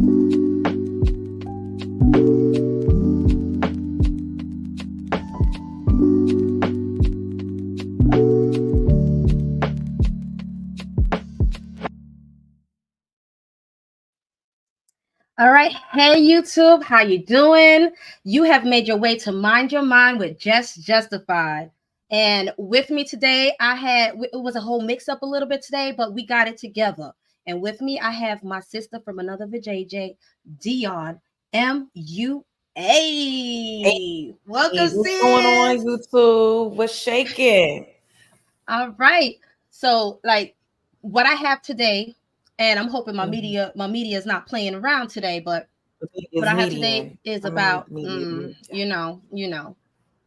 All right, hey YouTube, how you doing? You have made your way to Mind Your Mind with Jess Justified. And with me today, it was a whole mix up a little bit today, but we got it together. And with me, I have my sister from another VJJ, Dion MUA. Hey, Welcome, what's going on, sis. YouTube? What's shaking? All right. So, like, what I have today, and I'm hoping my Mhm. media is not playing around today, but what It's I have today median. is I mean, about median.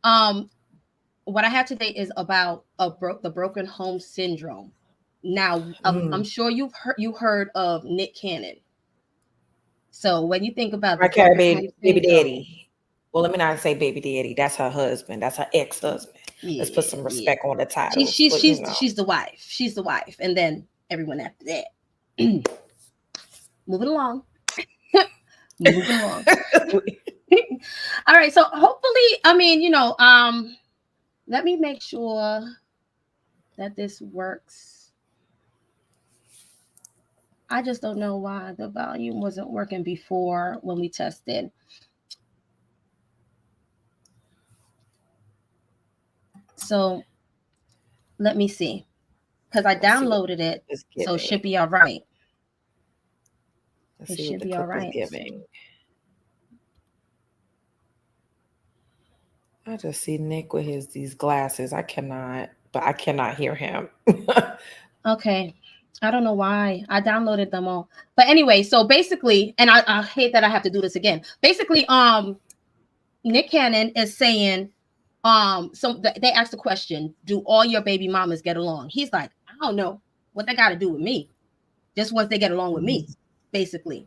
um what I have today is about the broken home syndrome. Now, I'm Mm. sure you heard of Nick Cannon. So when you think about the I carry broken home baby syndrome, daddy. Well, let me not say baby daddy. That's her husband. That's her ex-husband. Let's put yeah, some yeah, respect on the she's titles. she's But she's she's the wife. She's the wife, and then everyone after that. Moving along, moving along. All right, so hopefully, let me make sure that this works. I just don't know why the volume wasn't working before when we tested. So let me see, because I Let's see what downloaded it, it's so it should giving. be all right. Let's It see what should the be all clip is right. giving. I just see Nick with these glasses. I cannot hear him. Okay. I don't know why. I downloaded them all. But anyway, so basically, and I hate that I have to do this again. Basically, Nick Cannon is saying, they asked the question, do all your baby mamas get along? He's like, I don't know what they got to do with me. Just once they get along with me, basically.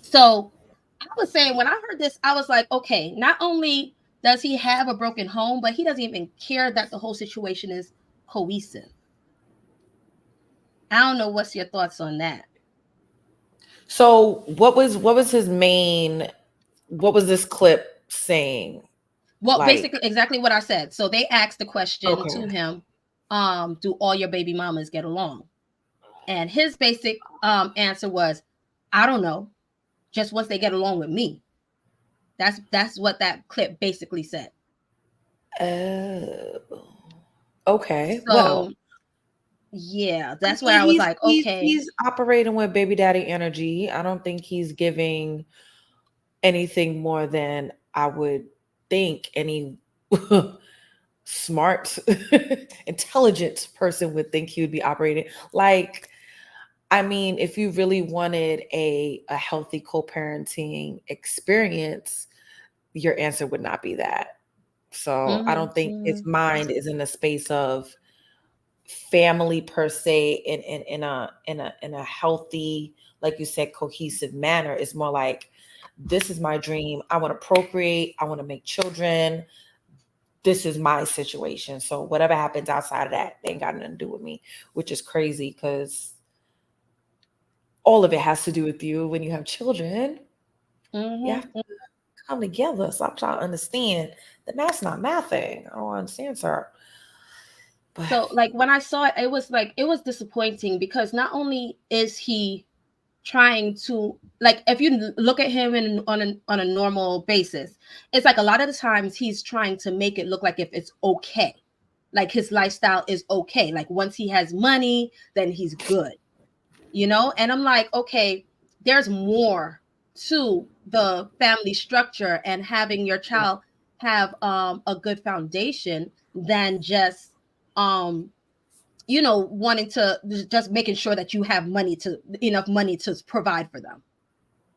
So I was saying, when I heard this, I was like, okay, not only does he have a broken home, but he doesn't even care that the whole situation is cohesive. I don't know. What's your thoughts on that? So what was his main? What was this clip saying? Well, Like, basically, exactly what I said. So they asked the question to okay. him, do all your baby mamas get along? And his basic answer was, I don't know. Just once they get along with me. That's what that clip basically said. Oh, okay. So Well, yeah, I that's where mean, I was like, okay. he's operating with baby daddy energy. I don't think he's giving anything more than I would think any smart, intelligent person would think he would be operating. Like, I mean, if you really wanted a healthy co-parenting experience, your answer would not be that. So I don't think his Mm-hmm. mind is in a space of family per se in a healthy, like you said, cohesive manner. It's more like, this is my dream. I want to procreate. I want to make children. This is my situation. So whatever happens outside of that, they ain't got nothing to do with me, which is crazy because all of it has to do with you when you have children. You have to Mm-hmm. come together. So I'm trying to understand that math's not mathing. I don't understand, sir. But So like when I saw it, it was disappointing because not only is he trying to, like, if you look at him on a normal basis, it's like a lot of the times he's trying to make it look like if it's okay, like his lifestyle is okay, like once he has money then he's good, and I'm like, okay, there's more to the family structure and having your child have a good foundation than just um wanting to just making sure that you have enough money to provide for them.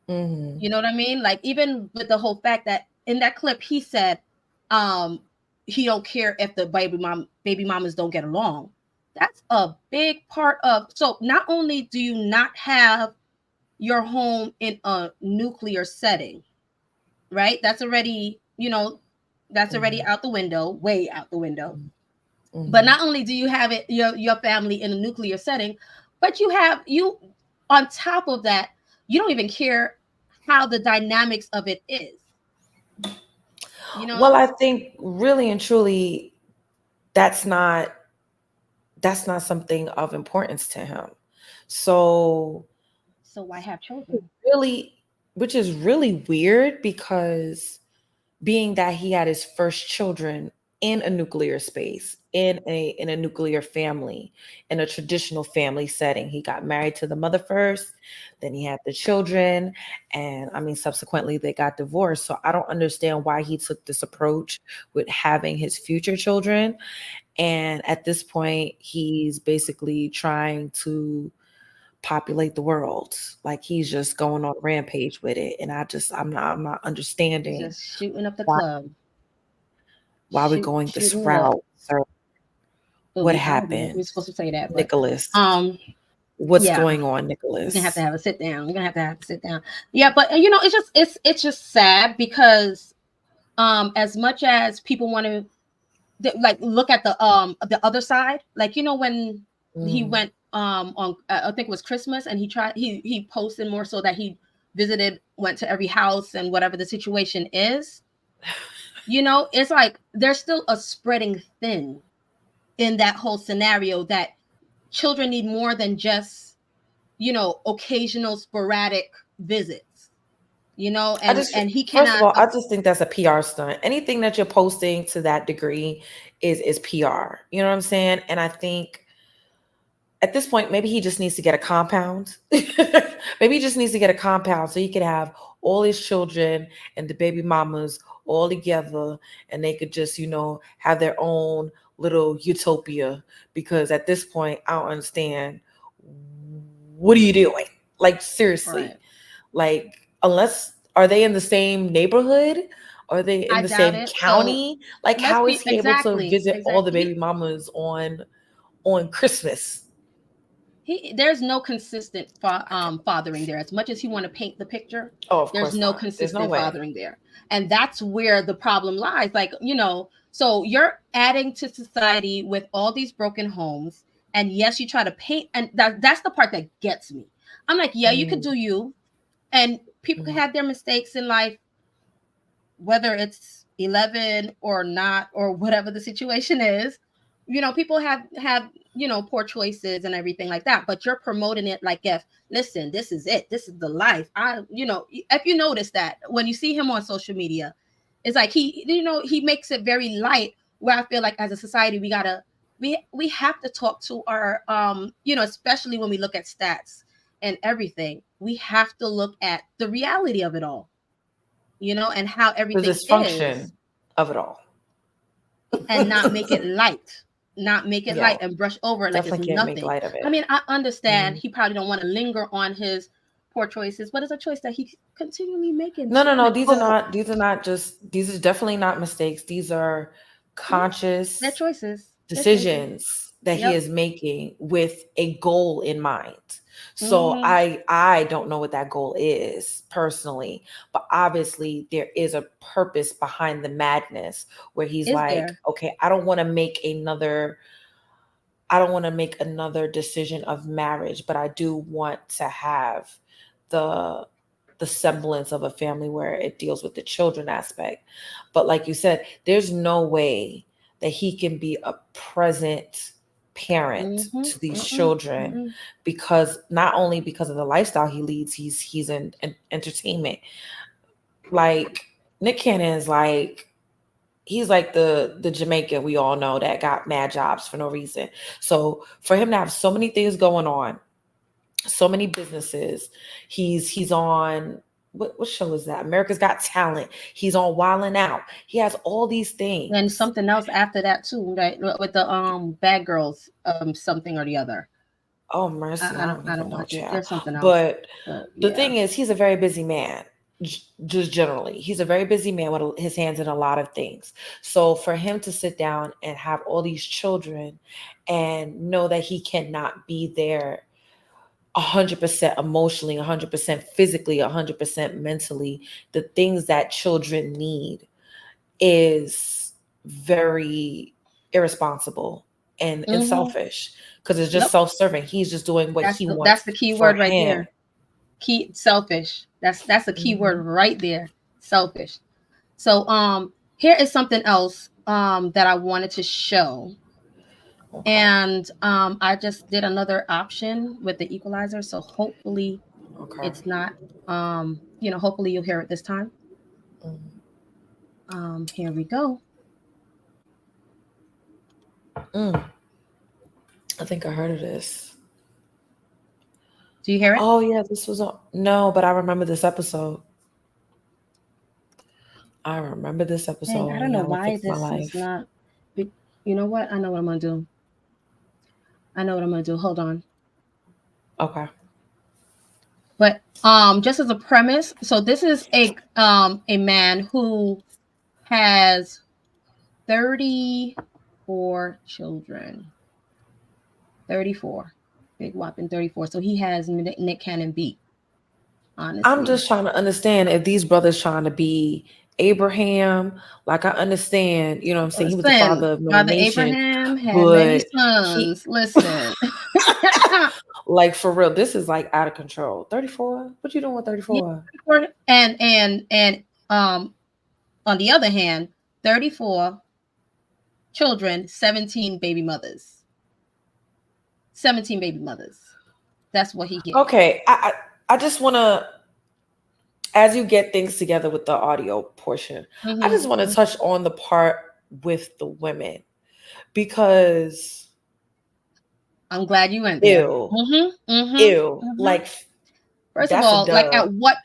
mm-hmm. You know what I mean? Like, even with the whole fact that in that clip he said, um, he don't care if the baby mamas don't get along. That's a big part of. So not only do you not have your home in a nuclear setting, right? That's already Mm-hmm. out the window, way out the window. But Mm-hmm. not only do you have it your family in a nuclear setting, but you on top of that, you don't even care how the dynamics of it is. You know? Well, I think really and truly that's not something of importance to him. So why have children? really, which is really weird, because being that he had his first children in a nuclear space, in a nuclear family, in a traditional family setting. He got married to the mother first, then he had the children, and I mean subsequently they got divorced. So I don't understand why he took this approach with having his future children. And at this point, he's basically trying to populate the world. Like he's just going on a rampage with it. And I'm not understanding Just shooting up the why club. we're going this shooting it route. up. Sir, Oh, what I don't know if happened? we're supposed to say that, but Nicholas. What's yeah, going on, we're Nicholas? gonna have to have a sit down. We're gonna have to sit down. Yeah, but you know, it's just sad because as much as people want to like look at the other side, like, you know, when he went on I think it was Christmas, and he posted more so that he went to every house and whatever the situation is. You know, it's like there's still a spreading thin in that whole scenario, that children need more than just, you know, occasional sporadic visits, you know, and he cannot. First of all, I just think that's a PR stunt. Anything that you're posting to that degree is PR. You know what I'm saying? And I think at this point, maybe he just needs to get a compound. Maybe he just needs to get a compound so he could have all his children and the baby mamas all together, and they could just, you know, have their own little utopia. Because at this point, I don't understand. What are you doing? Like, seriously. Right. Like, are they in the same neighborhood? Are they in the same county? So, like, how is he able to visit all the baby mamas on Christmas? There's no consistent fathering there. As much as he want to paint the picture, there's no consistent fathering there. And that's where the problem lies. Like, you know, so you're adding to society with all these broken homes. And yes, you try to paint, and that's the part that gets me. I'm like, yeah, you could do you. And people can have their mistakes in life, whether it's 11 or not, or whatever the situation is. You know, people have you know, poor choices and everything like that, but you're promoting it like, if listen, this is it, this is the life. You know, if you notice that when you see him on social media, it's like he, you know, he makes it very light, where I feel like as a society we have to talk to our you know, especially when we look at stats and everything, we have to look at the reality of it all, you know, and how everything the dysfunction of it all, and not make it light. Not make it light and brush over it like it's nothing. Make light of it. I mean, I understand he probably don't want to linger on his poor choices, but it's a choice that he continually making. No. These are definitely not mistakes. These are conscious choices, decisions that he is making with a goal in mind. So I don't know what that goal is personally, but obviously there is a purpose behind the madness, where he's okay, I don't want to make another decision of marriage, but I do want to have the semblance of a family where it deals with the children aspect. But like you said, there's no way that he can be a present parent to these children, because not only because of the lifestyle he leads, he's in entertainment. Like, Nick Cannon is like, he's like the Jamaican we all know that got mad jobs for no reason. So for him to have so many things going on, so many businesses, he's on what show is that? America's Got Talent. He's on Wildin' Out. He has all these things. And something else after that too, right? With the Bad Girls, something or the other. Oh mercy, I don't know. There's something else. But the thing is, he's a very busy man. Just generally, he's a very busy man with his hands in a lot of things. So for him to sit down and have all these children and know that he cannot be there 100% emotionally, 100% physically, 100% mentally, the things that children need, is very irresponsible and selfish, because it's just self-serving. He's just doing what he wants. That's the key word right there. Selfish. That's a key word Mhm. right there. Selfish. So here is something else that I wanted to show. Okay. And I just did another option with the equalizer. So hopefully Okay. it's not hopefully you'll hear it this time. Here we go. Mm. I think I heard of this. Do you hear it? Oh yeah, this was on. No, but I remember this episode. I remember this Dang, I episode. don't know Y'all why fixed my this is life. not. You know what? I know what I'm gonna do. I know what I'm gonna do. Hold on. Okay. But just as a premise, so this is a man who has 34 children. 34. Big whopping 34. So he has Nick Cannon beat, I'm honestly. just trying to understand if these brothers trying to be Abraham. Like I understand, you know what I'm saying? He was the Listen, father of many Father nations, Abraham had many but he sons. Listen. like for real, this is like out of control. 34? What you doing with Yeah, 34? and on the other hand, 34 children, 17 baby mothers. 17 baby mothers. That's what he gets. Okay, I just want to, as you get things together with the audio portion, I just want to Mm-hmm. touch on the part with the women because I'm glad you went there. ew, Mm-hmm. Mm-hmm. ew, Mm-hmm. like First of that's a all, like dub. at what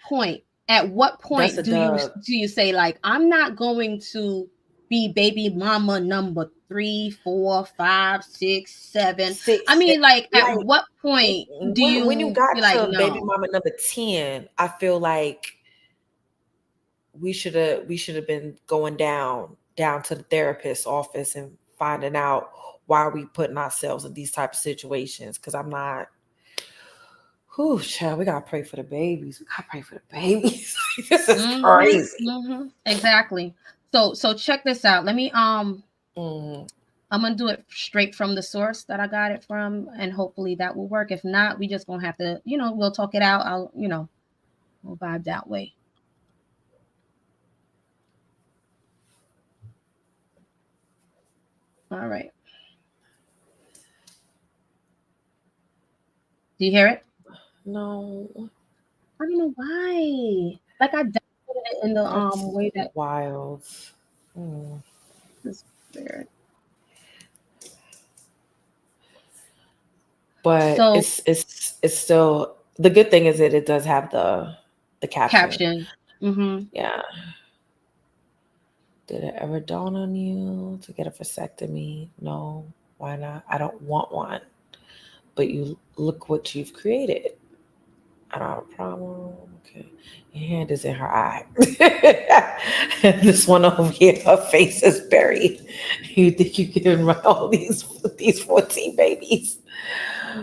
That's a point dub. do you say like I'm not going to be baby mama number 3, 4, 5, 6, 7? I Six, mean, like at like what point do when you you got be like, to baby no? mama number 10, I feel like we should have been going down to the therapist's office and finding out why are we putting ourselves in these type of situations, because I'm not. Whew, child, we gotta pray for the babies. We gotta pray for the babies. This is crazy. Exactly. So check this out. Let me Mm, I'm gonna do it straight from the source that I got it from, and hopefully that will work. If not, we just gonna have to, we'll talk it out. We'll vibe that way. All right. Do you hear it? no, I don't know why. Like I downloaded it in the that's way that wild. Mm. is weird. But So it's still, the good thing is that it does have the caption. caption. Mm-hmm. Yeah. Did it ever dawn on you to get a vasectomy? No. Why not? I don't want one. But you look what you've created. I don't have a problem. Okay. Your hand is in her eye. And this one over here, her face is buried. You think you can run all these 14 babies?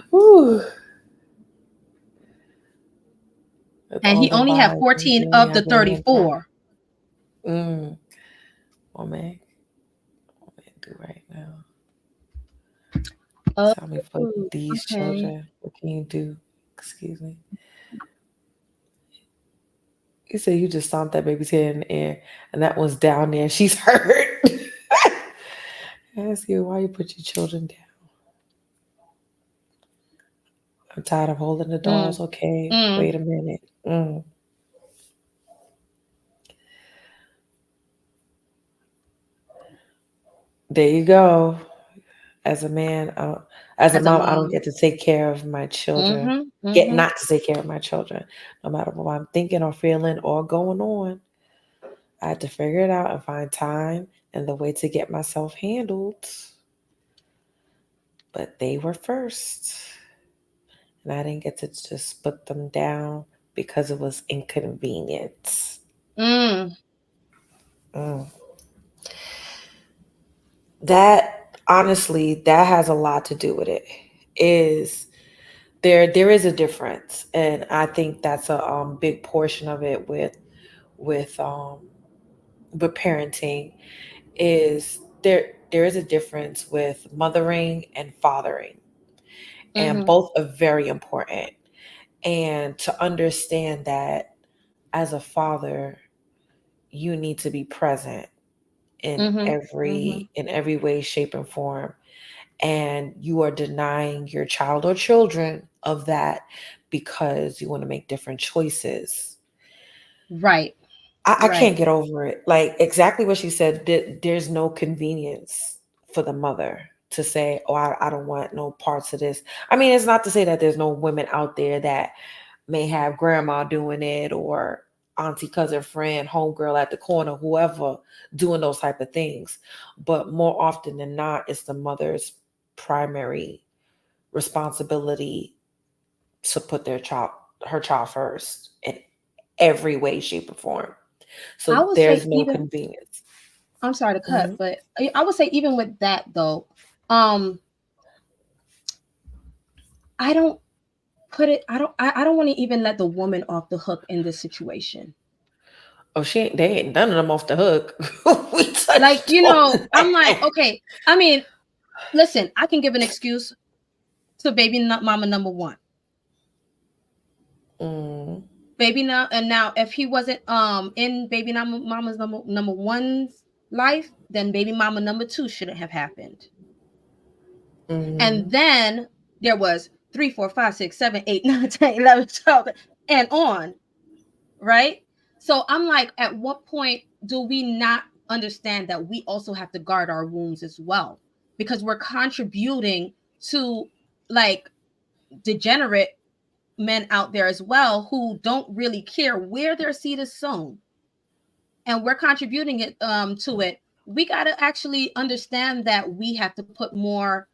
Whew. With And all he the only had vibes, you 14 only of the have one impact. 34. Mm. Woman, do right now. Oh, Tell me for these okay. children, what can you do? Excuse me. You said you just stomped that baby's head in the air, and that one's down there. She's hurt. I ask you why you put your children down. I'm tired of holding the Mm, dolls. Okay, mm. wait a minute. Mm. There you go. As a man, as a As a mom, I don't mom. get to take care of my children. Mm-hmm. Get Mm-hmm. not to take care of my children, no matter what I'm thinking or feeling or going on. I had to figure it out and find time and the way to get myself handled. But they were first. And I didn't get to just put them down because it was inconvenient. Mm. Mm. That honestly, that has a lot to do with it. Is there is a difference, and I think that's a big portion of it with parenting. Is there is a difference with mothering and fathering, and Mm-hmm. both are very important. and to understand that as a father, you need to be present in every way, shape, and form. And you are denying your child or children of that because you want to make different choices. Right. I Right. can't get over it. Like exactly what she said, there's no convenience for the mother to say, oh, I don't want no parts of this. I mean, it's not to say that there's no women out there that may have grandma doing it or auntie, cousin, friend, homegirl at the corner, whoever doing those type of things. But more often than not, it's the mother's primary responsibility to put her child first in every way, shape, or form. I So would say there's no even, convenience. I'm sorry to cut, Mhm. but I would say even with that though, I don't put it, I don't want to even let the woman off the hook in this situation. Oh, they ain't none of them off the hook. We Like, touched on I'm like, that. okay, I mean, listen, I can give an excuse to baby mama number one. Mm. Baby now, and now if he wasn't in baby mama's number one's life, then baby mama number two shouldn't have happened. And Mm. then there was 3, 4, 5, 6, 7, 8, 9, 10, 11, 12, and on, right? So I'm like, at what point do we not understand that we also have to guard our wounds as well? Because we're contributing to like degenerate men out there as well who don't really care where their seed is sown, and we're contributing it to it. We got to actually understand that we have to put more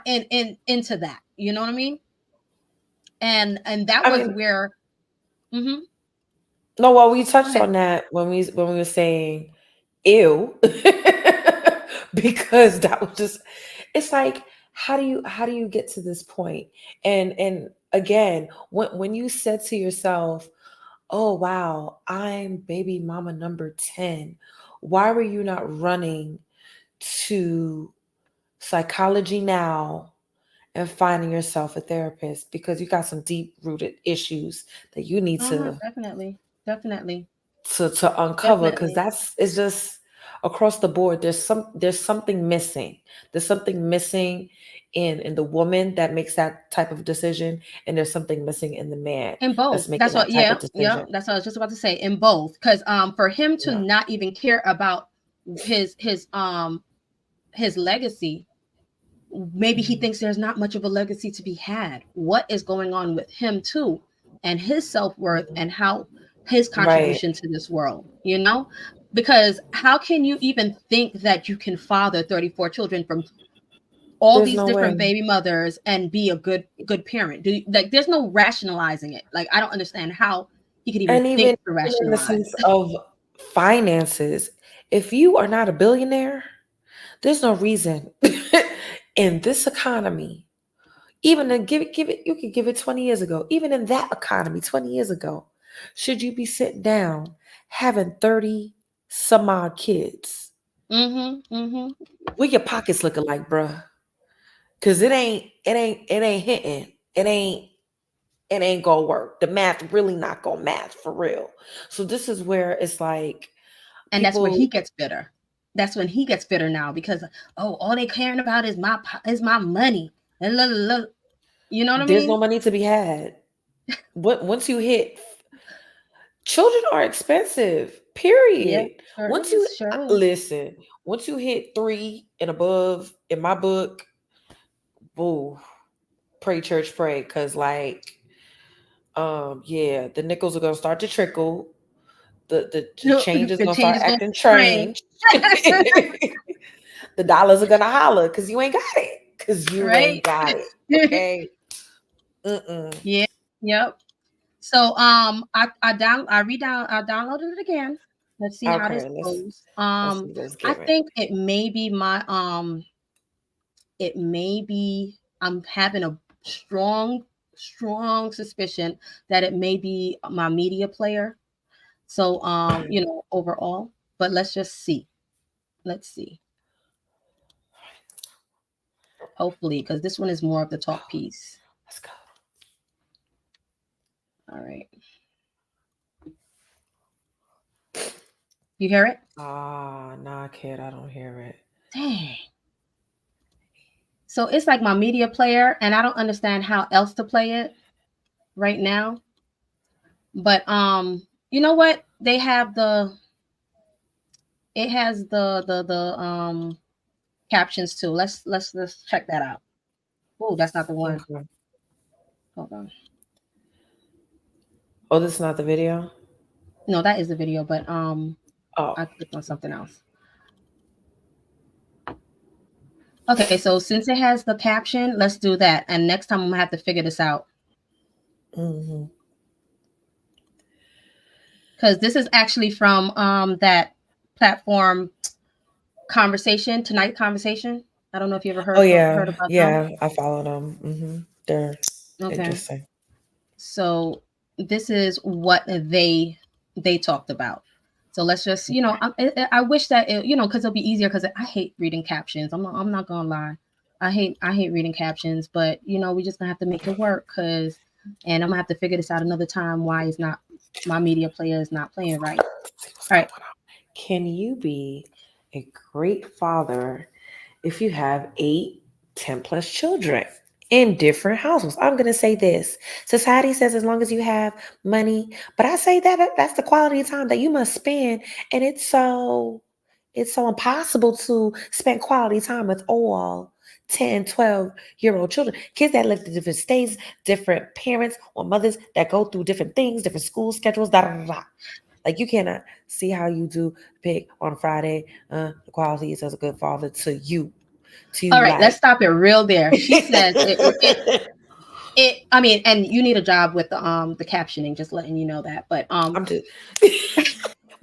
in into that. You know what I mean? And that I was mean, where. Mm-hmm. no, well, we Go touched ahead. on that when we were saying ew. Because that was just, it's like, how do you get to this point? And again, when you said to yourself, oh wow, I'm baby mama number 10, why were you not running to Psychology Now and finding yourself a therapist? Because you got some deep rooted issues that you need Definitely, definitely, to uncover, because definitely. that's it's just across the board. There's something missing. There's something missing in the woman that makes that type of decision, and there's something missing in the man In both. that's making That's what. that type Yeah, of yeah. decision. That's what I was just about to say. In both, because for him to Yeah. not even care about his legacy, maybe he Mhm. thinks there's not much of a legacy to be had. What is going on with him too, and his self-worth, Mhm. and how his Right. contribution to this world, because how can you even think that you can father 34 children from all There's these no way. different baby mothers and be a good parent? Like, there's no rationalizing it. Like, I don't understand how he could even And think to even in the rationalize. sense of finances, if you are not a billionaire, there's no reason in this economy, even to give it, you could give it 20 years ago, even in that economy 20 years ago, should you be sitting down having 30 some odd kids? Mm-hmm. Mm-hmm. What your pockets looking like, bruh? Because it ain't hitting. It ain't gonna work. The math really not gonna math for real. So this is where it's like And that's where he people, gets bitter. That's when he gets bitter now, because all they caring about is my money, and you know what I there's no mean? money to be had. Once you hit, children are expensive, Yeah, period. sure Once you is, sure is. listen, once you hit 3 and above, in my book, boo, pray church pray, because like yeah, the nickels are gonna start to trickle, the change is The gonna change start is going acting to strange. strange. The dollars are gonna holler because you ain't got it. Because you Right? ain't got it. Okay. Mm-mm. Yeah. Yep. So I downloaded it again. Let's see how this Okay, goes. let's see what's I given. think it may be I'm having a strong suspicion that it may be my media player. So overall, but let's just see. Let's see. Hopefully, because this one is more of the talk piece. Let's go. All right. You hear it? Nah, kid, I don't hear it. Dang. So it's like my media player, and I don't understand how else to play it right now. But you know what? They have it has the captions too. Let's check that out. Oh, that's not the one. Okay. Hold on. Oh, this is not the video? No, that is the video, but Oh. I clicked on something else. Okay, so since it has the caption, let's do that. And next time I'm gonna have to figure this out. Mm-hmm. Because this is actually from that platform Tonight Conversation. I don't know if you ever heard about them. I follow them. Mm-hmm. They're Okay. interesting. So this is what they talked about. So let's just, I wish that because it'll be easier, because I hate reading captions. I'm not gonna lie, I hate reading captions, but we just gonna have to make it work, and I'm gonna have to figure this out another time. Why is not my media player is not playing right? All right. Can you be a great father if you have 8, 10 plus children in different households? I'm going to say this. Society says as long as you have money, but I say that's the quality of time that you must spend. And it's so impossible to spend quality time with all 10, 12-year-old children, kids that live in different states, different parents or mothers that go through different things, different school schedules, Like, you cannot see how you do pick on Friday the qualities as a good father to you. All right, let's stop it real there. She says I mean, and you need a job with the captioning, just letting you know that. But I'm just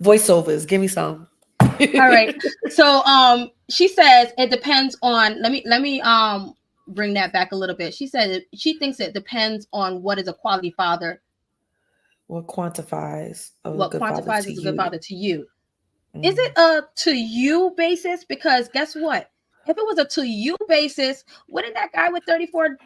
voiceovers, give me some. All right. So she says it depends on, let me bring that back a little bit. She said she thinks it depends on what is a quality father. What quantifies as a good father to you? Mm. Is it a to you basis? Because guess what? If it was a to you basis, wouldn't that guy with 34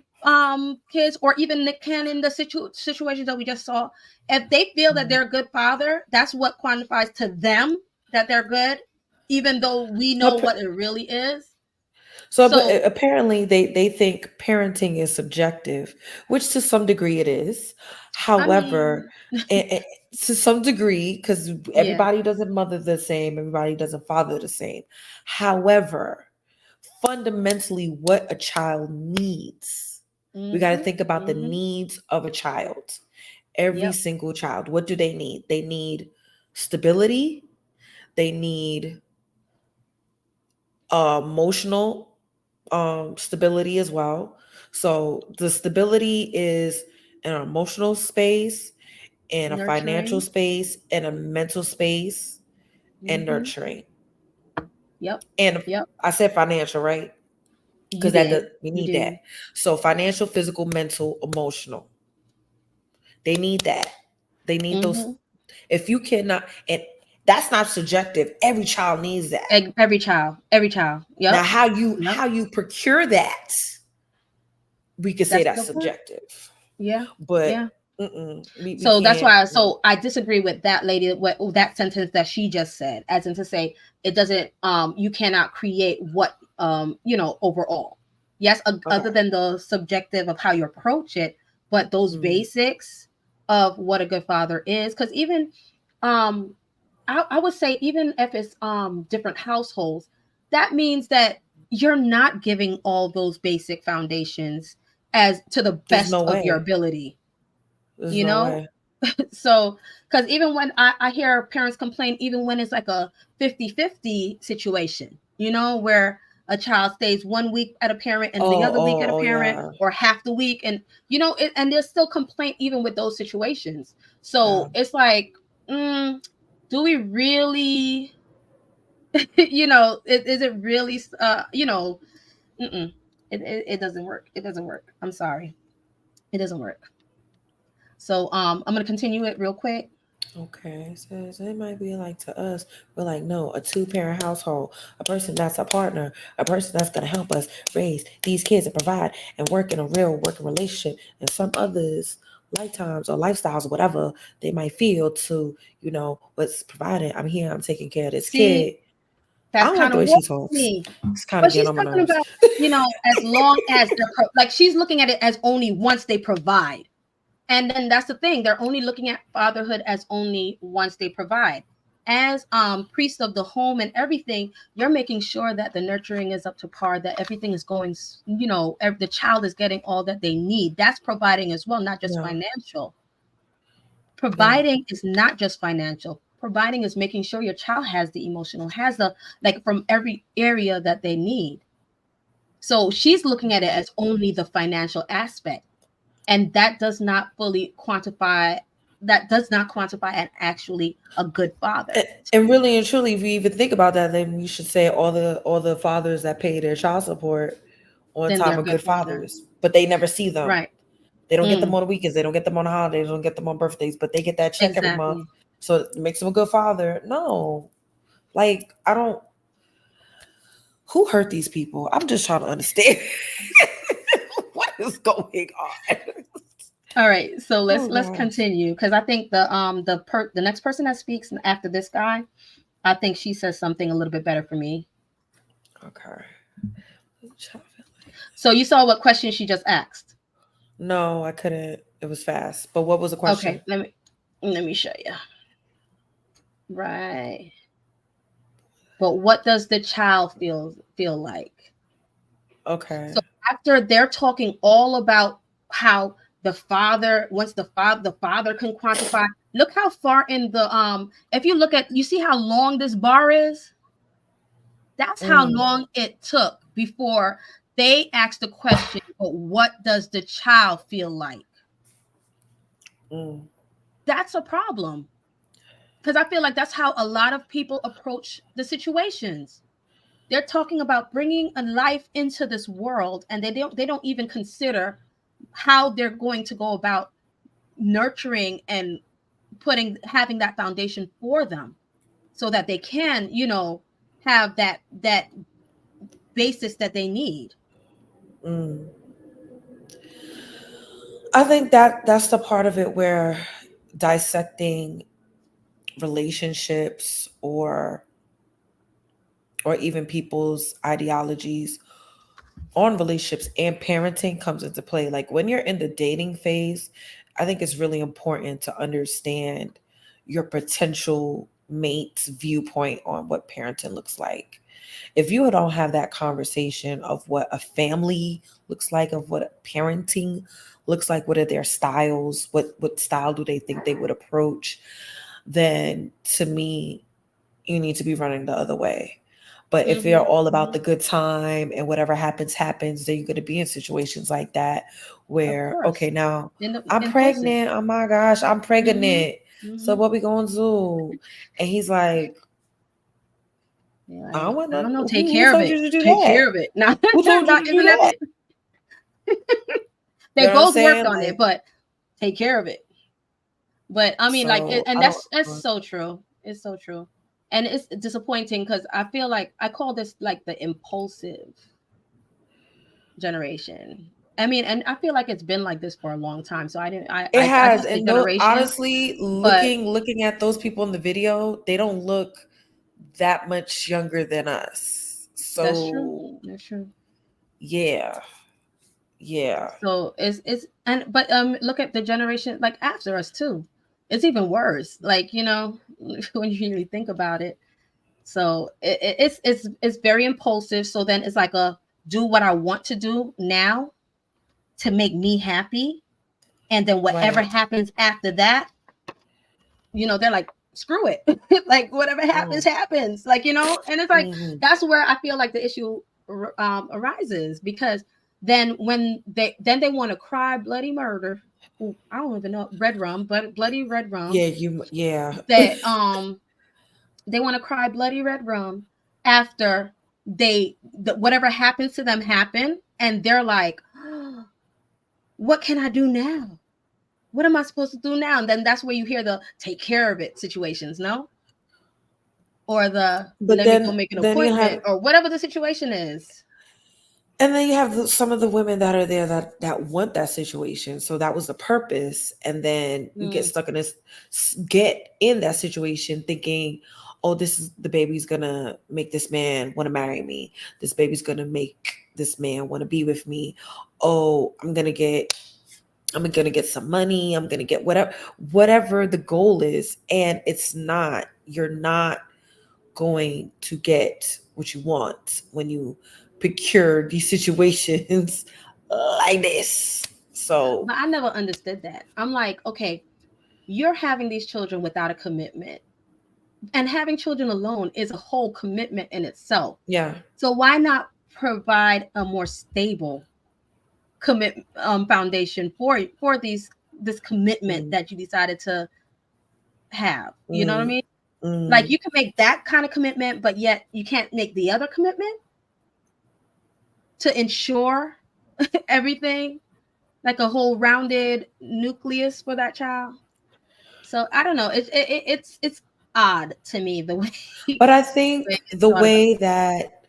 kids, or even Nick Cannon, the situations that we just saw, if they feel that they're a good father, that's what quantifies to them that they're good, even though we know what it really is. So apparently they think parenting is subjective, which to some degree it is. However, to some degree, because everybody doesn't mother the same, everybody doesn't father the same. However, fundamentally, what a child needs, we got to think about the needs of a child. Every single child, what do they need? They need stability. They need emotional stability as well. So the stability is in an emotional space, in a financial space, in a mental space, and nurturing. And I said financial, right? Because we need that. So financial, physical, mental, emotional. They need that. They need those. If you cannot, and that's not subjective. Every child needs that. Every child. Yep. Now, how you procure that, we could say that's subjective. Yeah. But so that's why. So I disagree with that lady. That sentence that she just said, as in to say it doesn't. You cannot create what overall. Yes, other than the subjective of how you approach it, but those basics of what a good father is. Because even, I would say even if it's different households, that means that you're not giving all those basic foundations as to the best of your ability. So, because even when I hear parents complain, even when it's like a 50-50 situation, where a child stays 1 week at a parent and the other week at a parent, or half the week, and and there's still complaint even with those situations. So it's like, do we really is it really it doesn't work. I'm sorry, it doesn't work. So I'm gonna continue it real quick. Okay, so it might be like, to us, we're like, no, a 2-parent household, a person that's a partner, a person that's going to help us raise these kids and provide and work in a real working relationship. And some others lifetimes or lifestyles or whatever they might feel to, what's provided. I'm here, I'm taking care of this See, kid. I that's don't like kind the of way war she to talks. me. It's kind of But getting she's on my talking nerves. about, as long as like she's looking at it as only once they provide. And then that's the thing. They're only looking at fatherhood as only once they provide. As priest of the home and everything, you're making sure that the nurturing is up to par, that everything is going, the child is getting all that they need. That's providing as well, not just Yeah. financial. Providing is not just financial. Providing is making sure your child has the emotional, has the, like, from every area that they need. So she's looking at it as only the financial aspect. And that does not fully quantify, and actually a good father. And really and truly, if you even think about that, then you should say all the fathers that pay their child support on Then time they're are good good fathers. fathers, but they never see them. Right. They don't get them on the weekends. They don't get them on the holidays. They don't get them on birthdays, but they get that check every month. Exactly. So it makes them a good father. No, like, I don't. Who hurt these people? I'm just trying to understand what is going on. All right, so let's gosh. continue, because I think the next person that speaks after this guy, I think she says something a little bit better for me. Okay. So you saw what question she just asked? No, I couldn't. It was fast. But what was the question? Okay, let me show you. Right. But what does the child feel like? Okay. So after they're talking all about how the father, once the father can quantify, look how far in the if you look at, you see how long this bar is? That's how long it took before they asked the question, but what does the child feel like? That's a problem. Because I feel like that's how a lot of people approach the situations. They're talking about bringing a life into this world, and they don't even consider how they're going to go about nurturing and having that foundation for them, so that they can, have that basis that they need. I think that's the part of it where dissecting relationships or even people's ideologies on relationships and parenting comes into play. Like, when you're in the dating phase, I think it's really important to understand your potential mate's viewpoint on what parenting looks like. If you don't have that conversation of what a family looks like, of what parenting looks like, what are their styles, what style do they think they would approach, then to me, you need to be running the other way. But if you're all about the good time and whatever happens, happens, then you're going to be in situations like that where, okay, now I'm pregnant. Oh my gosh, I'm pregnant. So what we going to do? And he's like, I don't know. Take care of it. Take care of it. Now, who told you to do that? They both worked on it, but take care of it. But I mean, and that's so true. It's so true. And it's disappointing because I feel like I call this like the impulsive generation. I mean, and I feel like it's been like this for a long time. So it has. And honestly, looking at those people in the video, they don't look that much younger than us. So that's true. Yeah. So but look at the generation like after us too. It's even worse. Like, when you really think about it. So it's very impulsive. So then it's like do what I want to do now to make me happy, and then whatever happens after that, they're like, screw it. Like, whatever happens, happens. Like, and it's like that's where I feel like the issue arises, because then when they want to cry bloody murder. Ooh, I don't even know, red rum, but bloody red rum. Yeah. That they want to cry bloody red rum after whatever happens to them happen, and they're like, oh, what can I do now? What am I supposed to do now? And then that's where you hear the take care of it situations, no? Or let me go make an appointment, or whatever the situation is. And then you have some of the women that are there that want that situation. So that was the purpose. And then you get Mm, stuck in this, get in that situation thinking, oh, this is the baby's gonna make this man want to marry me. This baby's gonna make this man want to be with me. Oh, I'm gonna get some money. I'm gonna get whatever the goal is. And it's not, you're not going to get what you want when you procure these situations like this. So but I never understood that. I'm like, okay, you're having these children without a commitment. And having children alone is a whole commitment in itself. yeah. So why not provide a more stable commit foundation for this commitment Mm, that you decided to have? You know what I mm, mean? Like mm. you can make that kind of commitment, but yet you can't make the other commitment to ensure everything, like a whole rounded nucleus for that child. So I don't know. It's odd to me the way But I think it's the thought about. way that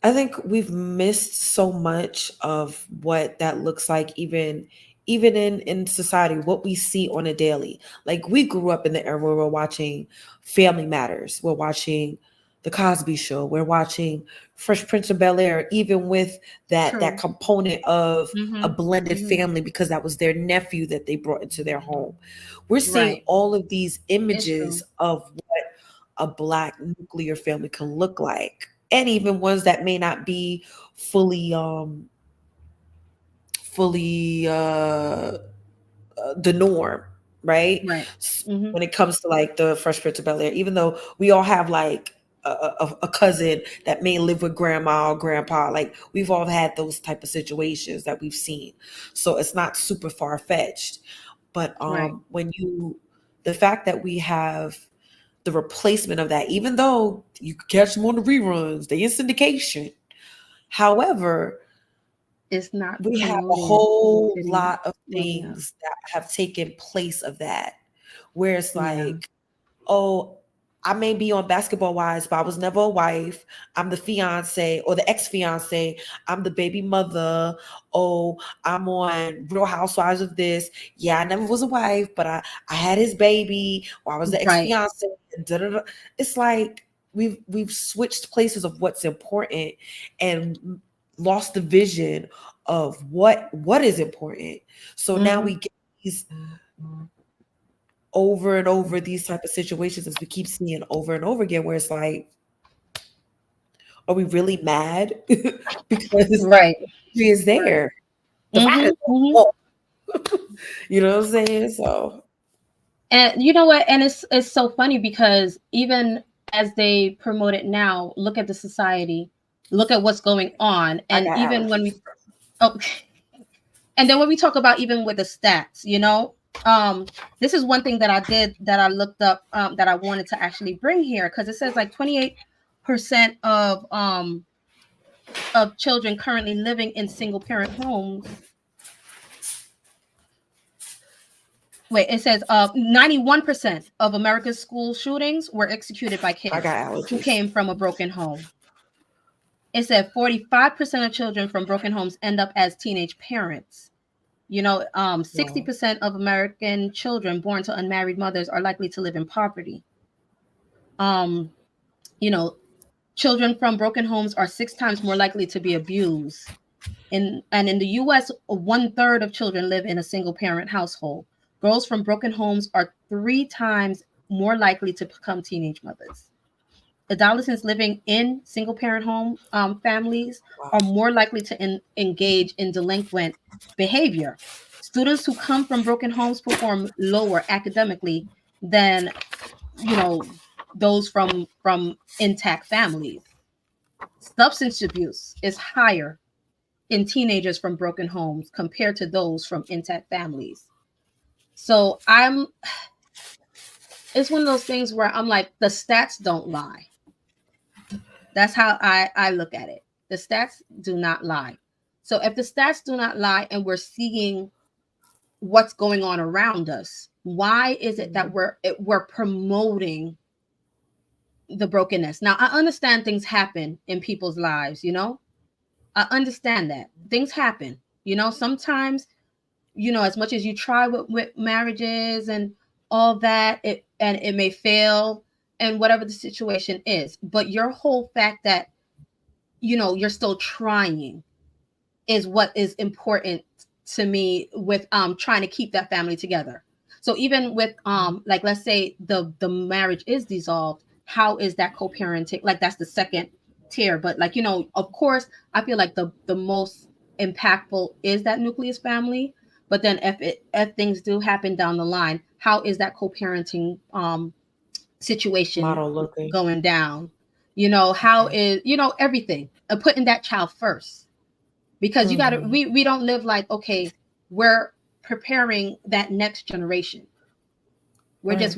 I think we've missed so much of what that looks like, even in society, what we see on a daily. Like we grew up in the era where we're watching Family Matters, we're watching The Cosby Show, we're watching Fresh Prince of Bel Air, even with that True. component of a Mm-hmm. blended Mm-hmm. family because that was their nephew that they brought into their home. We're seeing Right. all of these It's images true. of what a black nuclear family can look like, and even ones that may not be fully fully the norm, right? Right. Mm-hmm. When it comes to like the Fresh Prince of Bel Air, even though we all have like a cousin that may live with grandma or grandpa, like we've all had those type of situations that we've seen, so it's not super far fetched. But Right. when you, the fact that we have the replacement of that, even though you could catch them on the reruns, they in syndication. However, It's not we have a promoting whole sitting lot of well enough. things that have taken place of that, where it's Yeah. like, oh, I may be on Basketball Wives, but I was never a wife. I'm the fiance or the ex-fiance. I'm the baby mother. Oh, I'm on Real Housewives of this. Yeah, I never was a wife, but I had his baby, or I was the Right. ex-fiance. And da, da, da. It's like we've switched places of what's important and lost the vision of what is important. So now Mm-hmm. we get these over and over, these type of situations as we keep seeing over and over again, where it's like, are we really mad because Right. he is Right. there? The fight Mm-hmm. is Mm-hmm. on. You know what I'm saying? So And you know what? And it's so funny because even as they promote it now, look at the society, look at what's going on, I and got even when allergies. we oh, and then when we talk about even with the stats, this is one thing that I did that I looked up that I wanted to actually bring here because it says like 28% of children currently living in single parent homes. Wait, it says 91% of America's school shootings were executed by I kids got who allergies. came from a broken home. It said 45% of children from broken homes end up as teenage parents. 60% of American children born to unmarried mothers are likely to live in poverty. Um, you know, children from broken homes are 6 times more likely to be abused. And in the US, 1/3 of children live in a single parent household. Girls from broken homes are 3 times more likely to become teenage mothers. Adolescents living in single parent home families Wow. are more likely to engage in delinquent behavior. Students who come from broken homes perform lower academically than you know those from intact families. Substance abuse is higher in teenagers from broken homes compared to those from intact families. So it's one of those things where I'm like, the stats don't lie. That's how I look at it. The stats do not lie. So if the stats do not lie and we're seeing what's going on around us, why is it that we're promoting the brokenness? Now I understand things happen in people's lives, I understand that things happen. Sometimes, as much as you try with marriages and all that, it may fail, and whatever the situation is. But your whole fact that you're still trying is what is important to me with trying to keep that family together. So even with like, let's say the marriage is dissolved, how is that co-parenting? Like, that's the second tier. But like, of course, I feel like the most impactful is that nucleus family. But then if things do happen down the line, how is that co-parenting situation Model looking. going down? How is everything, putting that child first, because you gotta we don't live like, okay, we're preparing that next generation. We're just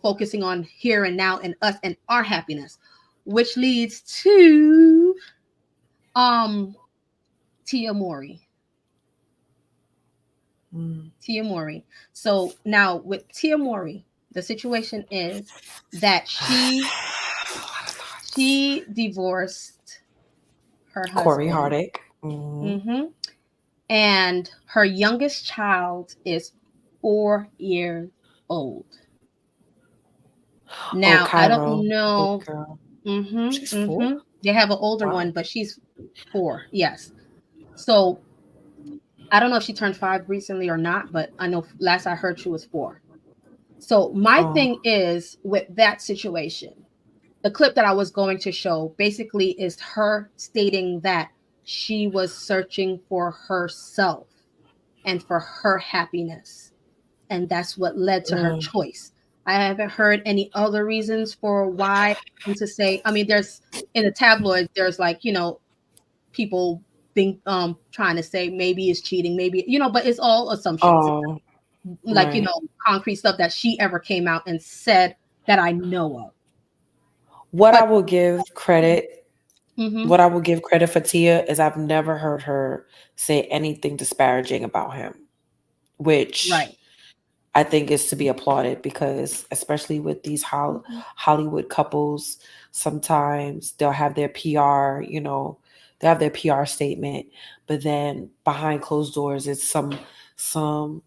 focusing on here and now and us and our happiness, which leads to Tia Mowry. Tia Mowry. So now with Tia Mowry, the situation is that she divorced her husband, Corey Hardwick. And her youngest child is 4 years old. Now, I don't know. She's 4? They have an older one, but she's 4. Yes. So I don't know if she turned 5 recently or not, but I know last I heard she was 4. So my thing is with that situation, the clip that I was going to show basically is her stating that she was searching for herself and for her happiness. And that's what led to her choice. I haven't heard any other reasons for why to say, I mean, there's in the tabloids, there's like, people think trying to say maybe it's cheating, maybe, but it's all assumptions. Like, concrete stuff that she ever came out and said that I know of. I will give credit. What I will give credit for Tia is I've never heard her say anything disparaging about him, which I think is to be applauded, because especially with these Hollywood couples, sometimes they'll have their PR, they have their PR statement, but then behind closed doors, it's some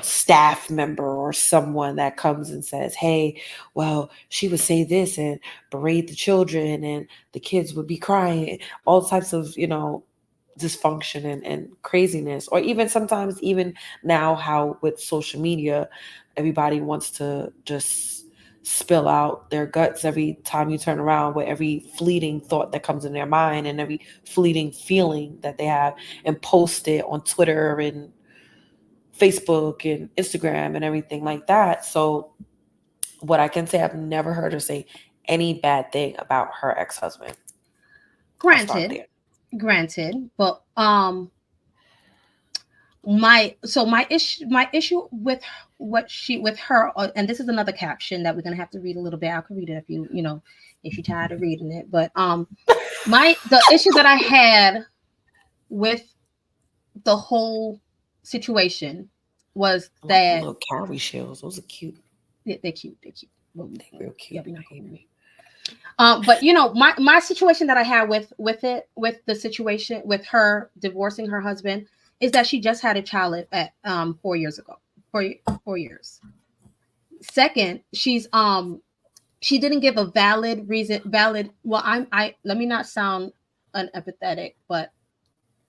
staff member or someone that comes and says, hey, well, she would say this and berate the children and the kids would be crying, all types of, dysfunction and craziness. Or even sometimes, even now, how with social media, everybody wants to just spill out their guts every time you turn around, with every fleeting thought that comes in their mind and every fleeting feeling that they have, and post it on Twitter and Facebook and Instagram and everything like that. So what I can say, I've never heard her say any bad thing about her ex-husband. Granted, but my issue with with her, and this is another caption that we're gonna have to read a little bit. I could read it if if you're tired of reading it. But the issue that I had with the whole situation was that little cowrie shells. Those are cute. They're cute. They're real cute. But my situation that I had with the situation with her divorcing her husband is that she just had a child at 4 years ago. 4 years. Second, she didn't give a valid reason. Well, let me not sound unempathetic, but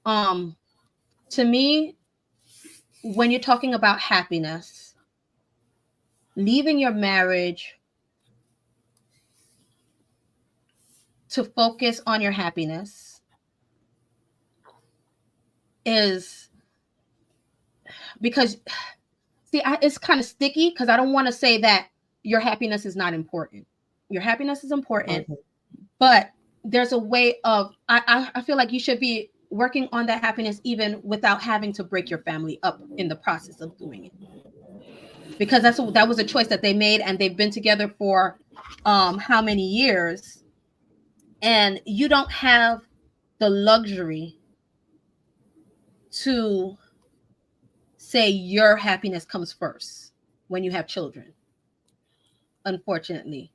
to me, when you're talking about happiness, leaving your marriage to focus on your happiness is because, it's kind of sticky, because I don't want to say that your happiness is not important. Your happiness is important, but there's a way of, I feel like you should be working on that happiness even without having to break your family up in the process of doing it. Because that was a choice that they made, and they've been together for how many years, and you don't have the luxury to say your happiness comes first when you have children. Unfortunately,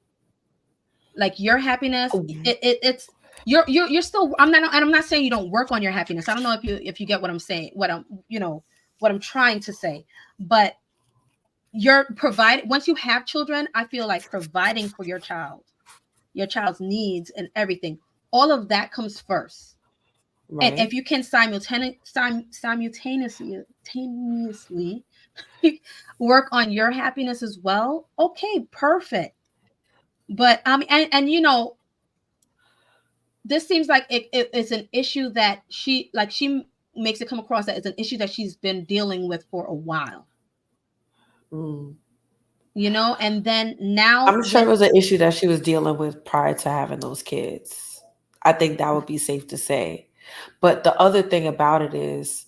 like, your happiness, it's you're still, I'm not saying you don't work on your happiness. I don't know if you get what I'm saying, what I'm trying to say. But you're providing, once you have children, I feel like providing for your child's needs and everything, all of that comes first. And Right. if you can simultaneously work on your happiness as well, okay, perfect. But and this seems like it's an issue that she makes it come across that it's an issue that she's been dealing with for a while. Mm. And then now I'm sure it was an issue that she was dealing with prior to having those kids. I think that would be safe to say. But the other thing about it is,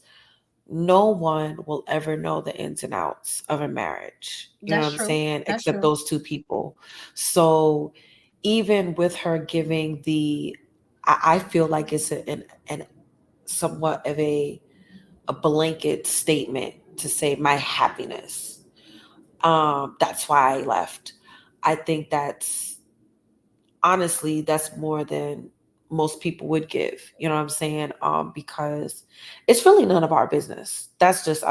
no one will ever know the ins and outs of a marriage. You know that's what I'm true. saying? That's Except true. those two people. So even with her giving I feel like it's an somewhat of a blanket statement to say my happiness. That's why I left. I think that's more than most people would give. You know what I'm saying? Because it's really none of our business. That's just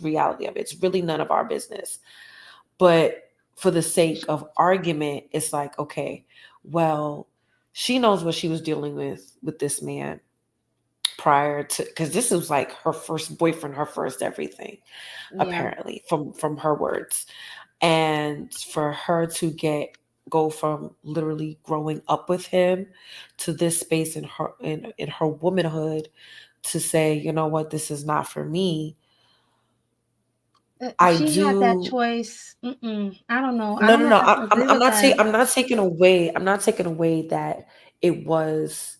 reality of it. It's really none of our business. But for the sake of argument, it's like, okay, well, she knows what she was dealing with this man prior to, because this was like her first boyfriend, her first everything, Yeah. apparently, from her words. And for her to go from literally growing up with him to this space in her womanhood to say, you know what, this is not for me. I She had that do. choice. I don't know. I No, don't no, know no. if I can agree I'm with not saying, that. I'm not taking away. I'm not taking away that it was,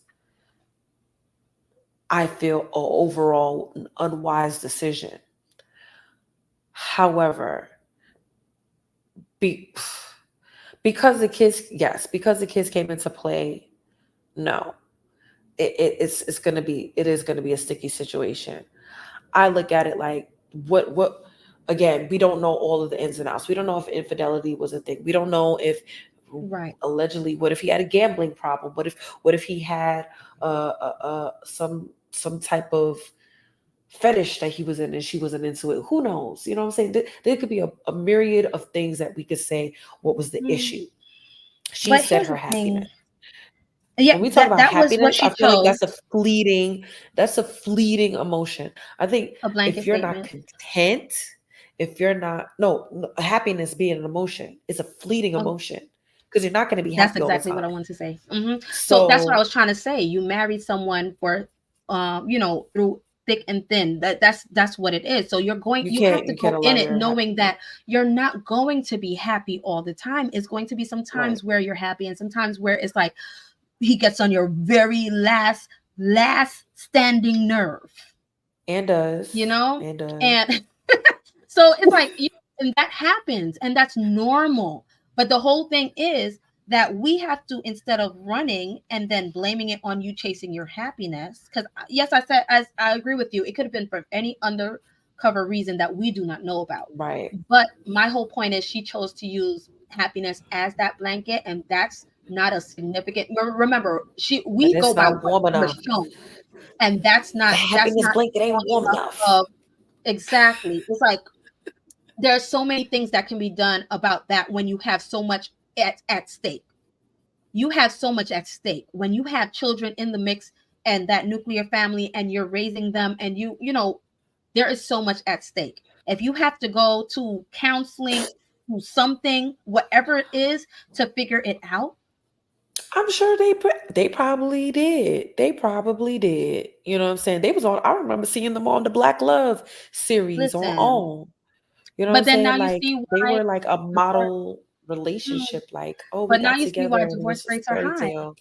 I feel, a overall unwise decision. However, be, because the kids came into play, no, it is gonna be a sticky situation. I look at it like, what again, we don't know all of the ins and outs. We don't know if infidelity was a thing. We don't know if, Right. allegedly, what if he had a gambling problem? What if he had some type of fetish that he was in and she wasn't into it? Who knows? You know what I'm saying? There could be a myriad of things that we could say. What was the Mm. issue? She But said here's her the thing. happiness. Yeah, When we talk that about that was what happiness, I she feel like chose. that's a fleeting emotion. I think A blanket if you're not statement. content, if you're not, no, happiness being an emotion, it's a fleeting Oh, emotion, because you're not going to be that's happy all the exactly what I time. wanted to say. So that's what I So was trying to say. You married someone for, through thick and thin. That's what it is. So you have to you can't go allow in it your knowing happiness. that you're not going to be happy all the time. It's going to be some Right. times where you're happy and sometimes where it's like he gets on your very last standing nerve, And you does. know? And does. And so it's like, and that happens, and that's normal. But the whole thing is that we have to, instead of running and then blaming it on you chasing your happiness, because yes, I said, as I agree with you, it could have been for any undercover reason that we do not know about. Right. But my whole point is she chose to use happiness as that blanket, and that's not a significant. Remember, But we go it's by not what warm was enough. shown, and that's The that's happiness not blanket ain't strong warm enough enough. of. Exactly. It's like there's so many things that can be done about that when you have so much at stake. You have so much at stake when you have children in the mix and that nuclear family and you're raising them, and there is so much at stake. If you have to go to counseling, to something, whatever it is, to figure it out. I'm sure they probably did. They probably did. You know what I'm saying? They was on. I remember seeing them on the Black Love series on Listen, OWN. You know what I'm but then now saying? you Like, see they why were like a divorce, model mm, relationship. Like, oh, we but now got you see together why and divorce this was rates are fairy high. tale.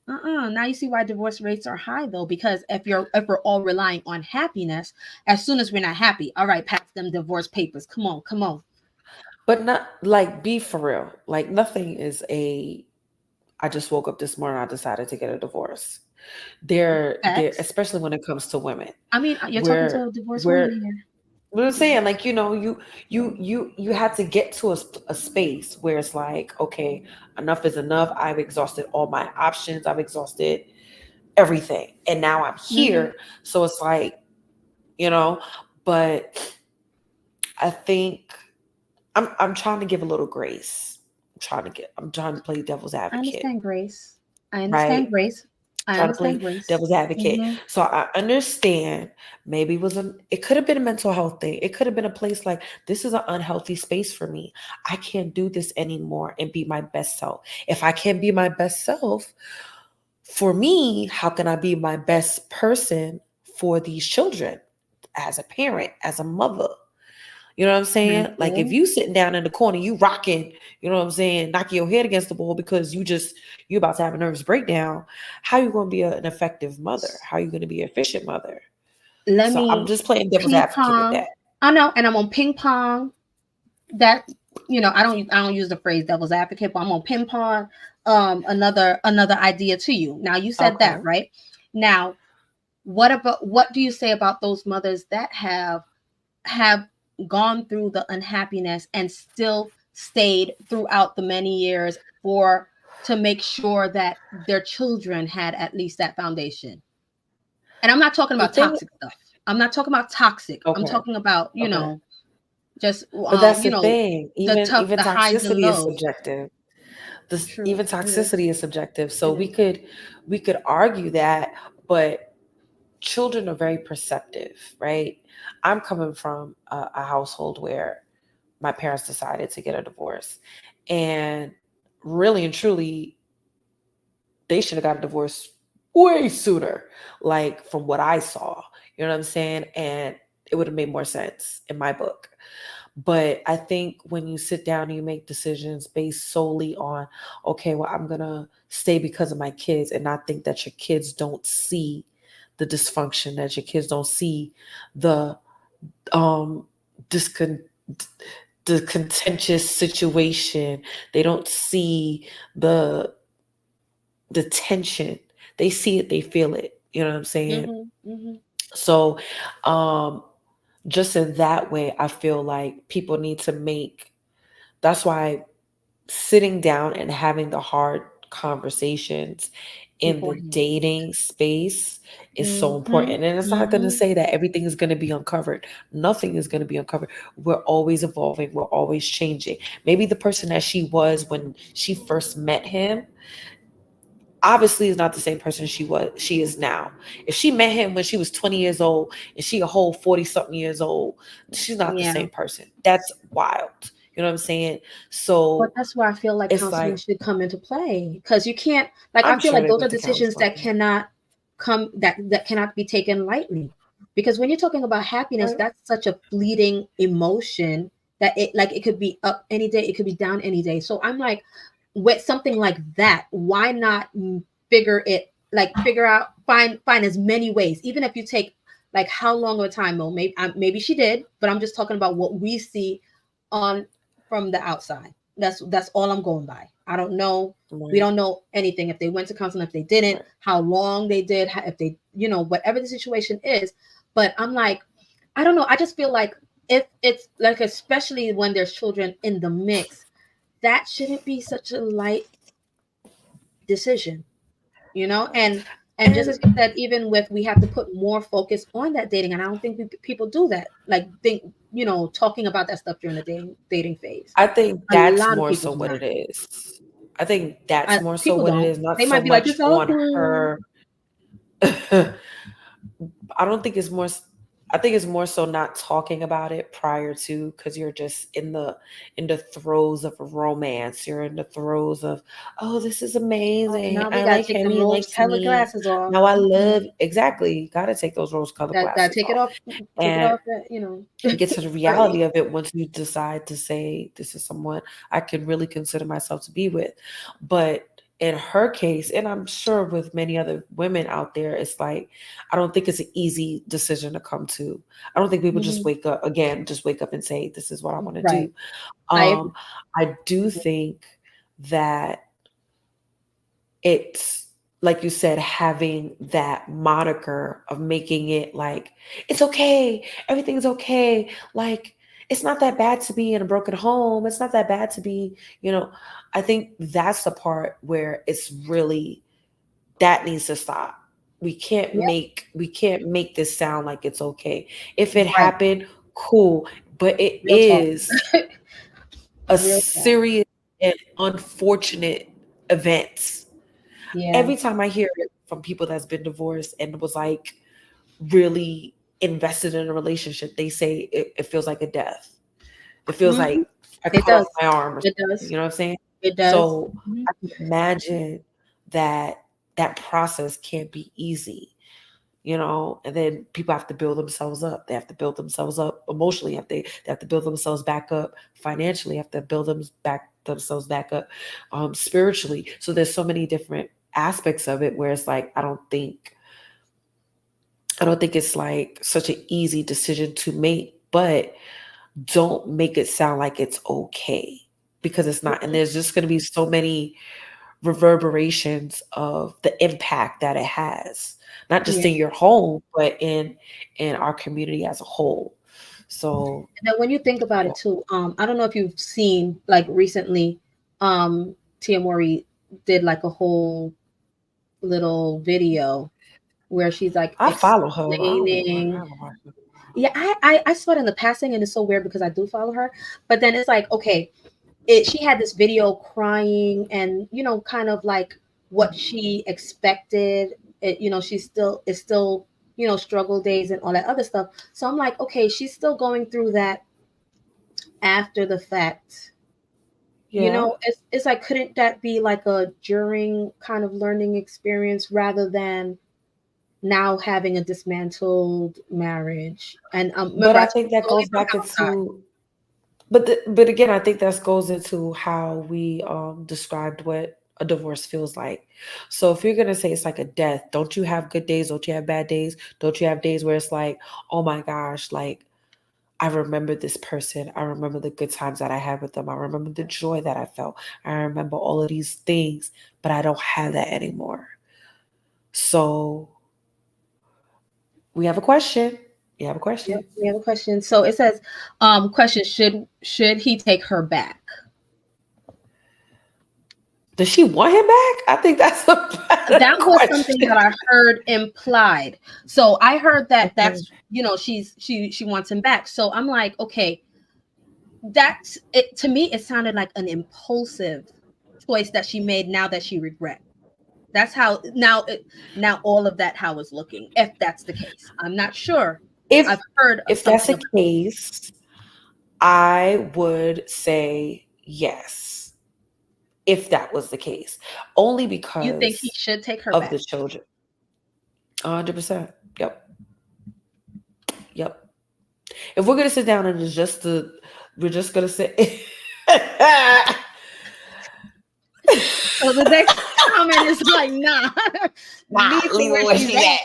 Now you see why divorce rates are high though, because if we're all relying on happiness, as soon as we're not happy, all right, pass them divorce papers. Come on, come on. But not like, be for real. Like, nothing is I just woke up this morning, I decided to get a divorce. There, Facts. especially when it comes to women. I mean, you're talking to Where a divorced woman where here. What I'm saying, like, you had to get to a space where it's like, okay, enough is enough. I've exhausted all my options. I've exhausted everything, and now I'm Mm-hmm. here. So it's like, you know, but I think I'm trying to give a little grace. I'm trying to play devil's I advocate, understand grace. I understand right? grace. I Trying to play understand grace. devil's advocate. Mm-hmm. So I understand maybe it could have been a mental health thing. It could have been a place like, this is an unhealthy space for me. I can't do this anymore and be my best self. If I can't be my best self for me, how can I be my best person for these children as a parent, as a mother? You know what I'm saying? Like, if Mm-hmm. you sitting down in the corner, you rocking, you know what I'm saying, knocking your head against the wall because you about to have a nervous breakdown. How you going to be an effective mother? How you going to be an efficient mother? Let So I'm me just playing devil's ping advocate with pong. that. I know, and I'm on ping pong. That, I don't use the phrase devil's advocate, but I'm on ping pong. Another idea to you. Now you said that, Okay. right? Now, what do you say about those mothers that have gone through the unhappiness and still stayed throughout the many years for to make sure that their children had at least that foundation? And I'm not talking The about thing, toxic stuff. I'm not talking about toxic. I'm okay, talking about, okay. just But that's the thing. the Even tough, even the highs and toxicity is lows. subjective. This True. even It is. toxicity is subjective. So It we is. could argue that, but children are very perceptive, right? I'm coming from a household where my parents decided to get a divorce, and really and truly, they should have got a divorce way sooner, like from what I saw. You know what I'm saying? And it would have made more sense in my book. But I think when you sit down and you make decisions based solely on, okay, well, I'm going to stay because of my kids, and not think that your kids don't see the dysfunction, that your kids don't see the um discon the contentious situation. They don't see the tension. They see it, they feel it. You know what I'm saying? Mm-hmm. Mm-hmm. So um just in that way, I feel like people need to make, that's why sitting down and having the hard conversations in the Beforehand. dating space is so Mm-hmm. important. And it's not going to Mm-hmm. say that everything is going to be uncovered. Nothing is going to be uncovered. We're always evolving, we're always changing. Maybe the person that she was when she first met him obviously is not the same person she is now. If she met him when she was 20 years old and she a whole 40 something years old, she's not the Yeah. same person. That's wild. You know what I'm saying? But So that's where I feel like it's counseling like, should come into play, because you can't, like, I I'm feel sure like they those are went to decisions that counseling. cannot that cannot be taken lightly. Because when you're talking about happiness, Right. that's such a fleeting emotion that it could be up any day, it could be down any day. So I'm like, with something like that, why not figure out, find as many ways, even if you take, like, how long of a time, though, maybe she did, but I'm just talking about what we see on from the outside. That's all I'm going by. I don't know. We Right. don't know anything, if they went to counseling, if they didn't, Right. how long they did, if they, whatever the situation is. But I'm like, I don't know. I just feel like, if it's like, especially when there's children in the mix, that shouldn't be such a light decision, and just as you And said, even with, we have to put more focus on that dating, and I don't think people do that. Like, talking about that stuff during the dating phase. I think A that's lot of more people so do what not. it is. I think that's more so People what it don't. is, not They so might be like, much it's on awkward. her. I don't think it's more. I think it's more so not talking about it prior to, because you're just in the throes of romance. You're in the throes of, oh, this is Oh, amazing. now we I gotta like take him. them He rose likes colored me. glasses off. Now I love, exactly. Got to take those rose colored That glasses take it off, off. Take it and off. get to the Early. reality of it once you decide to say, this is someone I can really consider myself to be with. But in her case, and I'm sure with many other women out there, it's like, I don't think it's an easy decision to come to. I don't think people just Mhm. wake up and say, this is what I want to Right. do. I agree. I do think that it's like you said, having that moniker of making it like, it's okay, everything's okay. Like, it's not that bad to be in a broken home. It's not that bad to be, I think that's the part where it's really, that needs to stop. Yeah, We can't make this sound like it's okay. If it right. happened, cool. But it Real talk. is a Real talk. serious and unfortunate event. Yeah. Every time I hear it from people that's been divorced and was like really invested in a relationship, they say it feels like a death. It feels Hmm. like I It cut off does. my arm or It something. does. You know what I'm saying? It does. So Mhm. I can imagine that that process can't be easy, and then people have to build themselves up. They have to build themselves up emotionally. They have to build themselves back up financially. Have to build themselves back up spiritually. So there's so many different aspects of it where it's like I don't think it's like such an easy decision to make, but don't make it sound like it's okay, because it's not. And there's just going to be so many reverberations of the impact that it has, not just Yeah. in your home, but in our community as a whole. So And then when you think about it too, I don't know if you've seen like recently, Tia Mori did like a whole little video where she's like I follow her. I explaining. haven't watched it. Yeah, I saw it in the passing, and it's so weird because I do follow her. But then it's like, okay, she had this video crying, and kind of like what she expected. She's still it's still struggle days and all that other stuff. So I'm like, okay, she's still going through that after the fact. Yeah, It's like, couldn't that be like a during kind of learning experience rather than now having a dismantled marriage? And but remember, I I told think you that slowly goes from back outside. into, but again, I think that goes into how we described what a divorce feels like. So if you're gonna say it's like a death, don't you have good days? Don't you have bad days? Don't you have days where it's like, oh my gosh, like I remember this person. I remember the good times that I had with them. I remember the joy that I felt. I remember all of these things, but I don't have that anymore. So we have a question. We have a Yep, question. we have a question. So it says, question, should he take her back? Does she want him back? I think that's a better That was something question. that I heard implied. So I heard that Okay. she wants him back. So I'm like, okay, that's it. To me, it sounded like an impulsive choice that she made now that she regret. That's how now all of that how it's looking. If that's the case, I'm not sure. If I've heard of if that's something the about. case, I would say yes. If that was the case, only You think he because should take her of back? the children. 100%. Yep. Yep. If we're gonna sit down and we're just gonna sit. So the next comment is like, nah, Nah, leave her leave her where where she's she's at. at.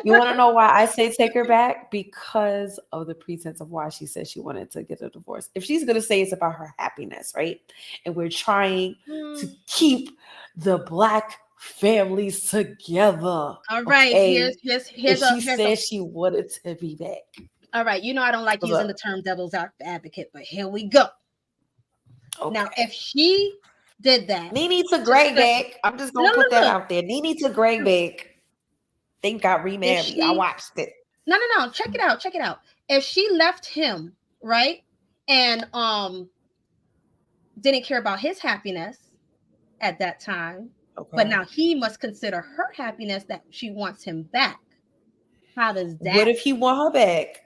You want to know why I say take her back? Because of the pretense of why she said she wanted to get a divorce. If she's gonna say it's about her happiness, right? And we're trying to keep the Black families together. All right, Okay. If she here's a said she wanted to be back. all right. I don't like What's using the up? term devil's advocate, but here we go. Now, if Okay. she did that Nene to to Greg say, back. I'm just no, gonna put that no, out there. Nene to Greg no, back. They got if remarried. I she, watched it. no, check it out. If she left him, right, and didn't care about his happiness at that time, but Okay. now he must consider her happiness that she wants him back. How does What that? if he want her back?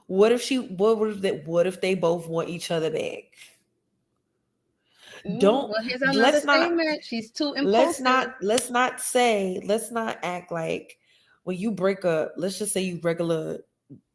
What if they both want each other back? Don't Well, here's another let's not statement. She's too impulsive. let's not act like when you break up, let's just say you regular,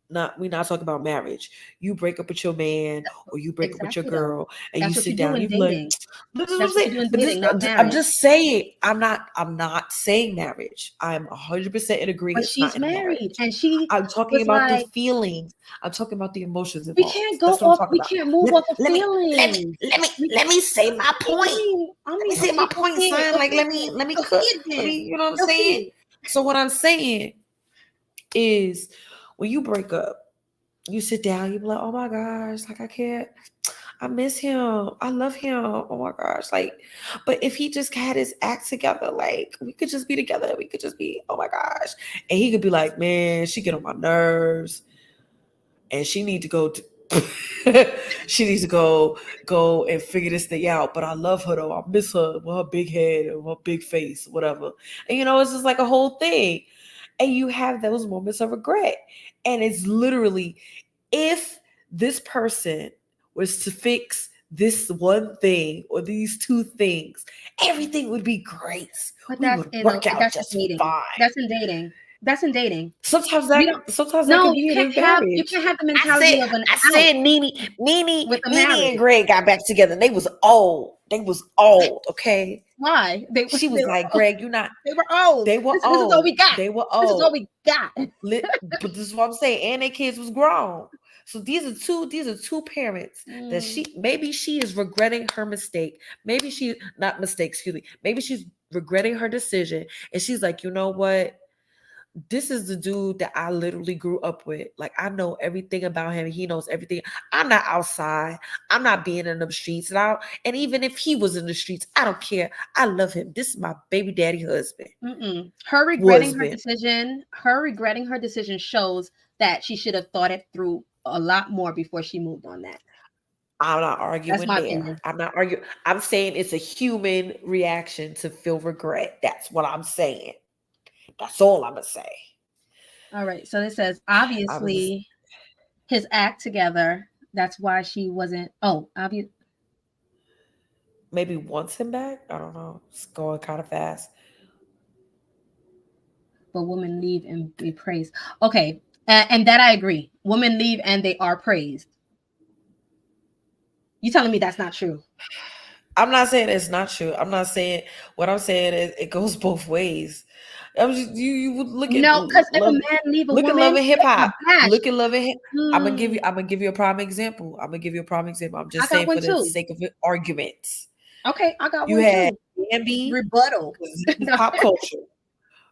not we're not talking about marriage. You break up with your man or you break up with your Exactly, though. girl and you That's what sit you do down, in you be like, dating. This is what I'm That's what saying. you do in But dating, not I'm marriage. just saying. I'm not saying marriage. I'm 100% in agreement. But It's not she's in a married, marriage. and she I'm talking was about the like, feelings. I'm talking about the emotions "We involved. can't go That's what I'm off. talking We about. can't move Let, off of let me let me feelings." let me We, let me say my point. I Let me mean, say my okay, point, okay, son. Like okay, let me go cook. ahead Let me, then. you know what I'm Go saying? ahead. So what I'm saying is when you break up, you sit down, you be like, oh my gosh, like I can't, I miss him. I love him. Oh my gosh. Like, but if he just had his act together, like we could just be together. We could just be, oh my gosh. And he could be like, man, she get on my nerves. And she need to go to she needs to go and figure this thing out. But I love her though. I miss her with her big head and her big face, whatever. And it's just like a whole thing. And you have those moments of regret. And it's literally, if this person was to fix this one thing or these two things, everything would be great. But We would work out that's in just dating. fine. That's in dating. That's in dating. Sometimes You don't. that No, could be in his you marriage. can't have the mentality of an I out said with a Nene and marriage. Greg got back together. They was old. They was old, okay? Why? She was like, Greg, you not They were old. they were This is all old. we got. They were This is all old. we got. But this is what I'm saying. And their kids was grown. So these are two parents that maybe she is regretting her mistake. Maybe she not mistake, excuse me. Maybe she's regretting her decision. And she's like, you know what? This is the dude that I literally grew up with. Like, I know everything about him. He knows everything. I'm not outside. I'm not being in the streets. And even if he was in the streets, I don't care. I love him. This is my baby daddy husband. Her regretting her decision shows that she should have thought it through a lot more before she moved on that. I'm not arguing That's my there. opinion. I'm not arguing. I'm saying it's a human reaction to feel regret. That's what I'm saying. That's all I'm going to say. All right. So it says, obviously, his act together. That's why she wasn't. Oh, obvious. Maybe wants him back. I don't know. It's going kind of fast. But women leave and be praised. Okay. And that I agree. Women leave and they are praised. You telling me that's not true? I'm not saying it's not true. I'm not saying, what I'm saying is it goes both ways. You would look at because if a man leave a look woman, at Love and Hip Hop. Look at Love and Hip. I'm gonna give you a prime example. I'm just saying for the sake of arguments. Okay, I got you one had too. Bambi Rebuttal. Pop culture.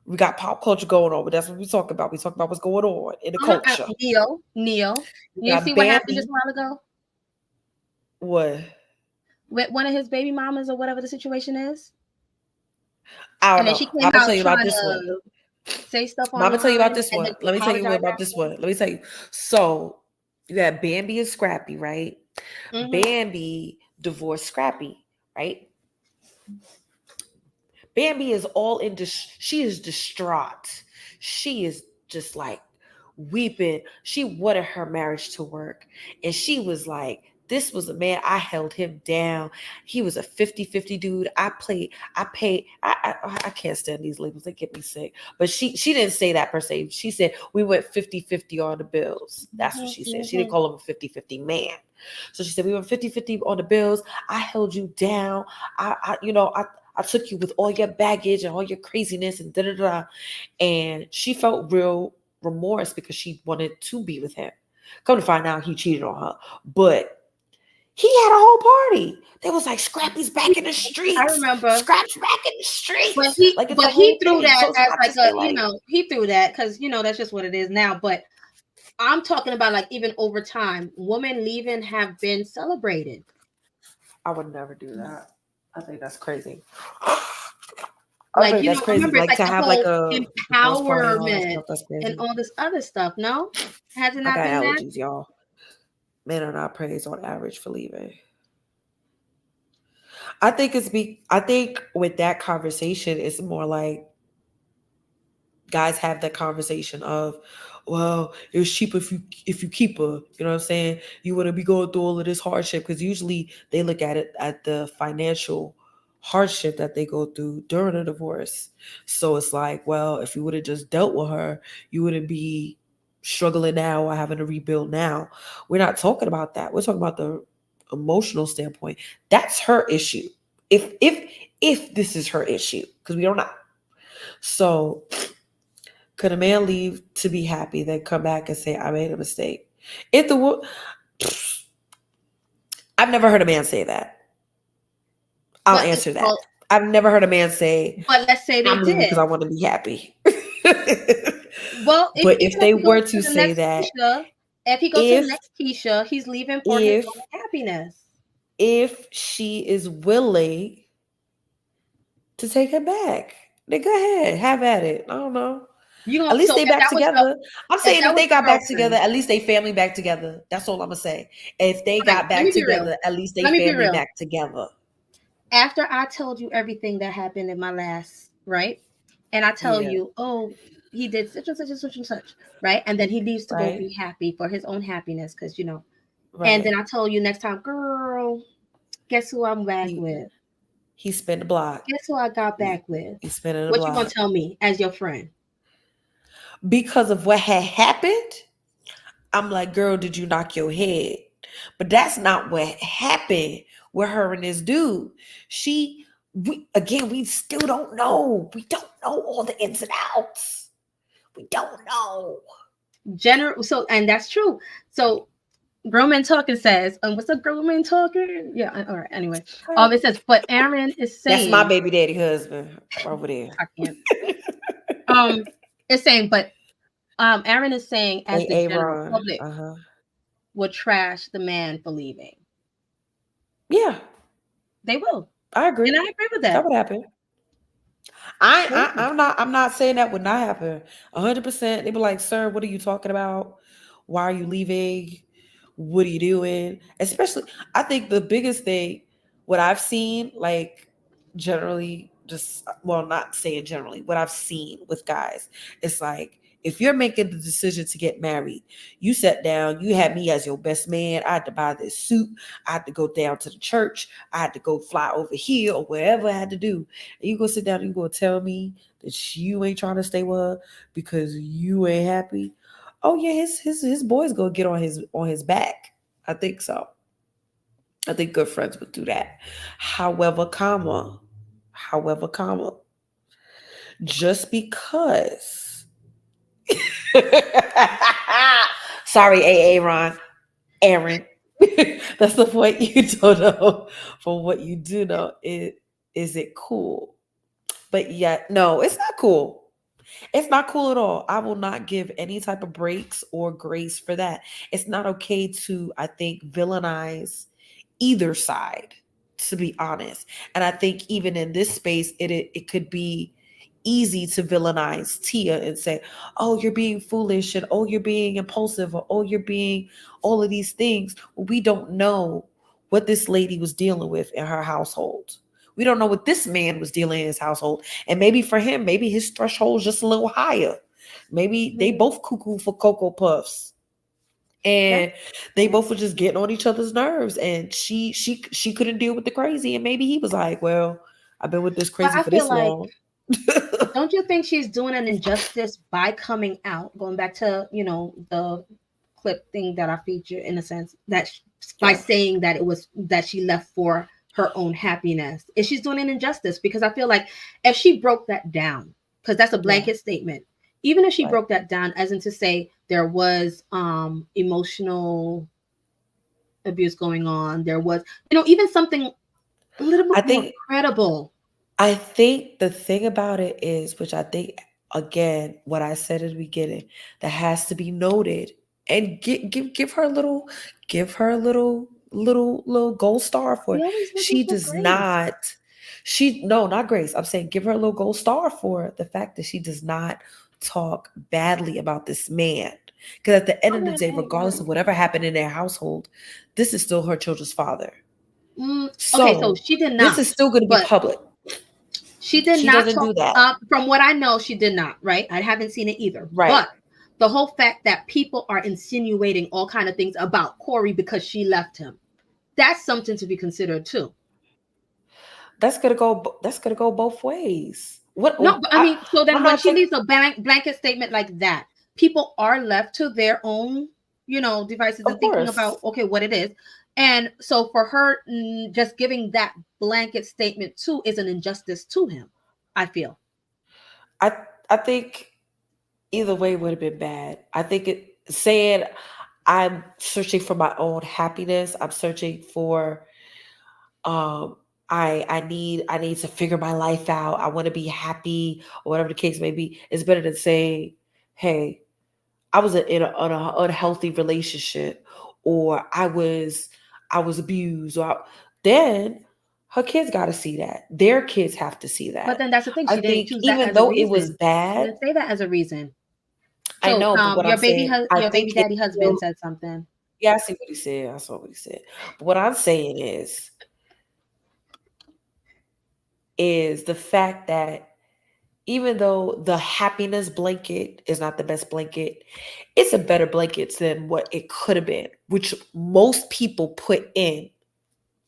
We got pop culture going on, but that's what we talk about. We talk about what's going on in the culture. Neo. You see what happened just a while ago? What? With one of his baby mamas or whatever the situation is. I don't know. She came I'm gonna out tell you about trying this to one. say stuff I'm gonna tell you about this online, one. Let me tell you about this one. Let me tell you. So you had Bambi and Scrappy, right? Bambi divorced Scrappy, right? Bambi is all in she is distraught. She is just like weeping. She wanted her marriage to work. And she was like, this was a man, I held him down. He was a 50-50 dude. I can't stand these labels. They get me sick. But she didn't say that per se. She said we went 50-50 on the bills. That's what she said. She didn't call him a 50-50 man. So she said we went 50-50 on the bills. I held you down. I took you with all your baggage and all your craziness and da-da-da. And she felt real remorse because she wanted to be with him. Come to find out he cheated on her. But he had a whole party. They was like, Scrappy's back in the streets. I remember. Scrapp's back in the streets. But he threw that as he threw that because that's just what it is now. But I'm talking about like even over time, women leaving have been celebrated. I would never do that. I think that's crazy. Like that's crazy. Remember, like to have like a empowerment and all this other stuff. No, has it not been allergies, y'all. Men are not praised on average for leaving. I think with that conversation, it's more like guys have that conversation of, well, it was cheaper if you keep her. You know what I'm saying? You wouldn't be going through all of this hardship, because usually they look at it at the financial hardship that they go through during a divorce. So it's like, well, if you would have just dealt with her, you wouldn't be struggling now or having to rebuild now. We're not talking about that. We're talking about the emotional standpoint. That's her issue. If this is her issue, because we don't know. So could a man leave to be happy, then come back and say, I made a mistake? If the I've never heard a man say that. I'll answer that. Well, I've never heard a man say, but let's say they I'm leaving did. because I want to be happy. Well, but if they were to say that, Keisha, if he goes to the next Keisha, he's leaving for his own happiness. If she is willing to take it back, then go ahead, have at it. I don't know. At least they back together. I'm saying if they got back together, at least they family back together. That's all I'm gonna say. If they got back together, at least they family back together. After I told you everything that happened in my last, right? And I tell you, oh, he did such and such and such and such, right? And then he leaves to go be happy for his own happiness, because you know. Right. And then I told you next time, girl, guess who I'm back with? He spent the block. Guess who I got back with? He spent the block. What you gonna tell me as your friend? Because of what had happened, I'm like, girl, did you knock your head? But that's not what happened with her and this dude. We still don't know. We don't know all the ins and outs. We don't know. And that's true. So Grown Man Talking says, what's up, Grown Man Talking? Yeah, all right. Anyway, it says, but Aaron is saying, that's my baby daddy husband over there. I can't. It's saying, but Aaron is saying, as the general public would trash the man for leaving. Yeah, they will. I agree, and I agree with that. That would happen. I'm not saying that would not happen. 100%. They'd be like, sir, what are you talking about? Why are you leaving? What are you doing? Especially, I think the biggest thing, what I've seen, like generally, not saying generally, what I've seen with guys, it's like, if you're making the decision to get married, you sat down, you had me as your best man. I had to buy this suit. I had to go down to the church. I had to go fly over here or wherever I had to do. And you go sit down and you go tell me that you ain't trying to stay with her because you ain't happy. Oh yeah, his boy's gonna get on his back. I think so. I think good friends would do that. However, just because. Sorry, Aaron. That's the point you don't know. For what you do know, is it cool? But yet, no, it's not cool. It's not cool at all. I will not give any type of breaks or grace for that. It's not okay to, I think, villainize either side, to be honest. And I think even in this space, it could be easy to villainize Tia and say, oh, you're being foolish, and oh, you're being impulsive, or oh, you're being all of these things. We don't know what this lady was dealing with in her household. We don't know what this man was dealing in his household. And maybe for him, maybe his threshold is just a little higher. Maybe they both cuckoo for Cocoa Puffs. And they both were just getting on each other's nerves. And she couldn't deal with the crazy. And maybe he was like, well, I've been with this crazy for this long. Don't you think she's doing an injustice by coming out? Going back to, the clip thing that I featured, in a sense, that by saying that it was that she left for her own happiness. Is she's doing an injustice? Because I feel like if she broke that down, because that's a blanket statement, even if she broke that down as in to say there was emotional abuse going on, there was, even something a little bit more credible. I think the thing about it is, which I think, again, what I said at the beginning, that has to be noted, and give her a little gold star for it. She does not. Not Grace. I'm saying give her a little gold star for the fact that she does not talk badly about this man. Because at the end of the day, regardless of whatever happened in their household, this is still her children's father. So she did not. This is still going to be public. She doesn't do that. From what I know, she did not. Right. I haven't seen it either. Right. But the whole fact that people are insinuating all kind of things about Corey because she left him, that's something to be considered too. That's gonna go both ways. No, but I mean, so then when she leaves a blanket statement like that, people are left to their own, devices and thinking about, okay, what it is. And so for her just giving that blanket statement too is an injustice to him, I feel. I think either way would have been bad. I think it saying I'm searching for my own happiness. I'm searching for um I need to figure my life out. I want to be happy or whatever the case may be. It's better than saying, hey, I was in an unhealthy relationship, or I was abused, then her kids got to see that. Their kids have to see But that. then that's the thing. I She didn't think choose that even as a though it was reason. She bad, didn't say that as a reason. I So know, but what I'm saying, I your think baby it daddy husband still, said something. yeah, I see what he said. I saw what he said. But what I'm saying is the fact that even though the happiness blanket is not the best blanket, it's a better blanket than what it could have been, which most people put in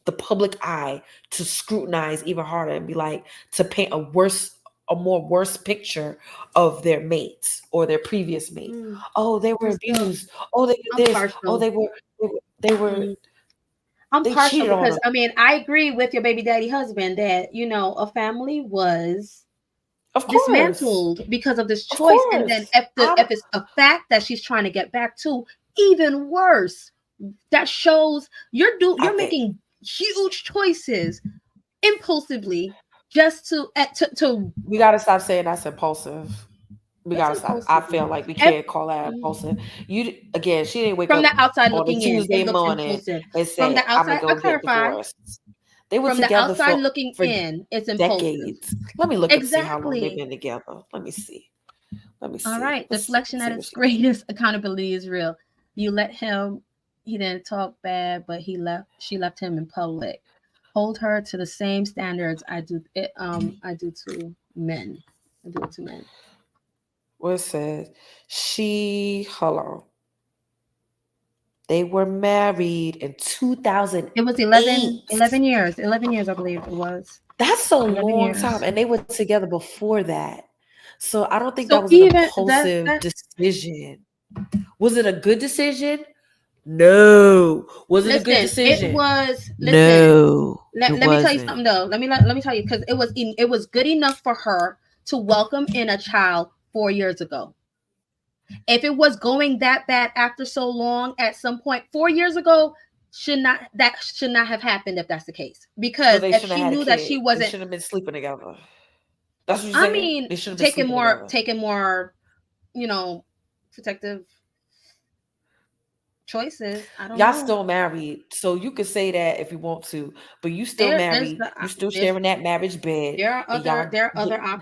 the public eye to scrutinize even harder and be like, to paint a more worse picture of their mates or their previous mate. Oh, they were I'm still, abused. Oh, they did I'm this. Oh, partial. they were Mm, I'm they partial cheated on because them. I mean I agree with your baby daddy husband that a family was Of course. dismantled because of this Of choice, and then course. if it's a fact that she's trying to get back to, even worse. That shows I you're think making huge choices impulsively just to we gotta stop saying that's impulsive. We what's gotta stop. I feel impulsive. like we Ev- can't call that mm, impulsive. You again, she didn't wake from the up outside on a looking in, it Tuesday looks morning impulsive. and From said, the I'm gonna outside, I go get clarify. divorced. They were From the together outside looking for in, it's impulsive. decades. Let me look and see how long they've Exactly. been together. Let me see. Let me All see. right. Let's see. Deflection Let's at see what its she said. greatest. Accountability is real. You let him. He didn't talk bad, but she left him in public. Hold her to the same standards I do. I do to men. I do it to men. What it says? Hold on. They were married in It was 2008. 11 years. 11 years, I believe it was. That's a 11 long years. time. And they were together before that. So I don't think that So was an even that impulsive that decision. Was it a good decision? No. Was it a good listen, it decision? was listen. No, it Let me tell you wasn't. something though. Let me tell you because it was good enough for her to welcome in a child 4 years ago. If it was going that bad after so long, at some point 4 years ago, should not have happened if that's the case. So Because they if shouldn't she have had a knew that she kid. They wasn't, shouldn't have been sleeping together. That's what you're I saying? mean, They shouldn't have been sleeping together. taking more, you know, protective choices. I don't Y'all know. still married. So you could say that if you want to, but you still There's married. the You still sharing that marriage bed. And there are other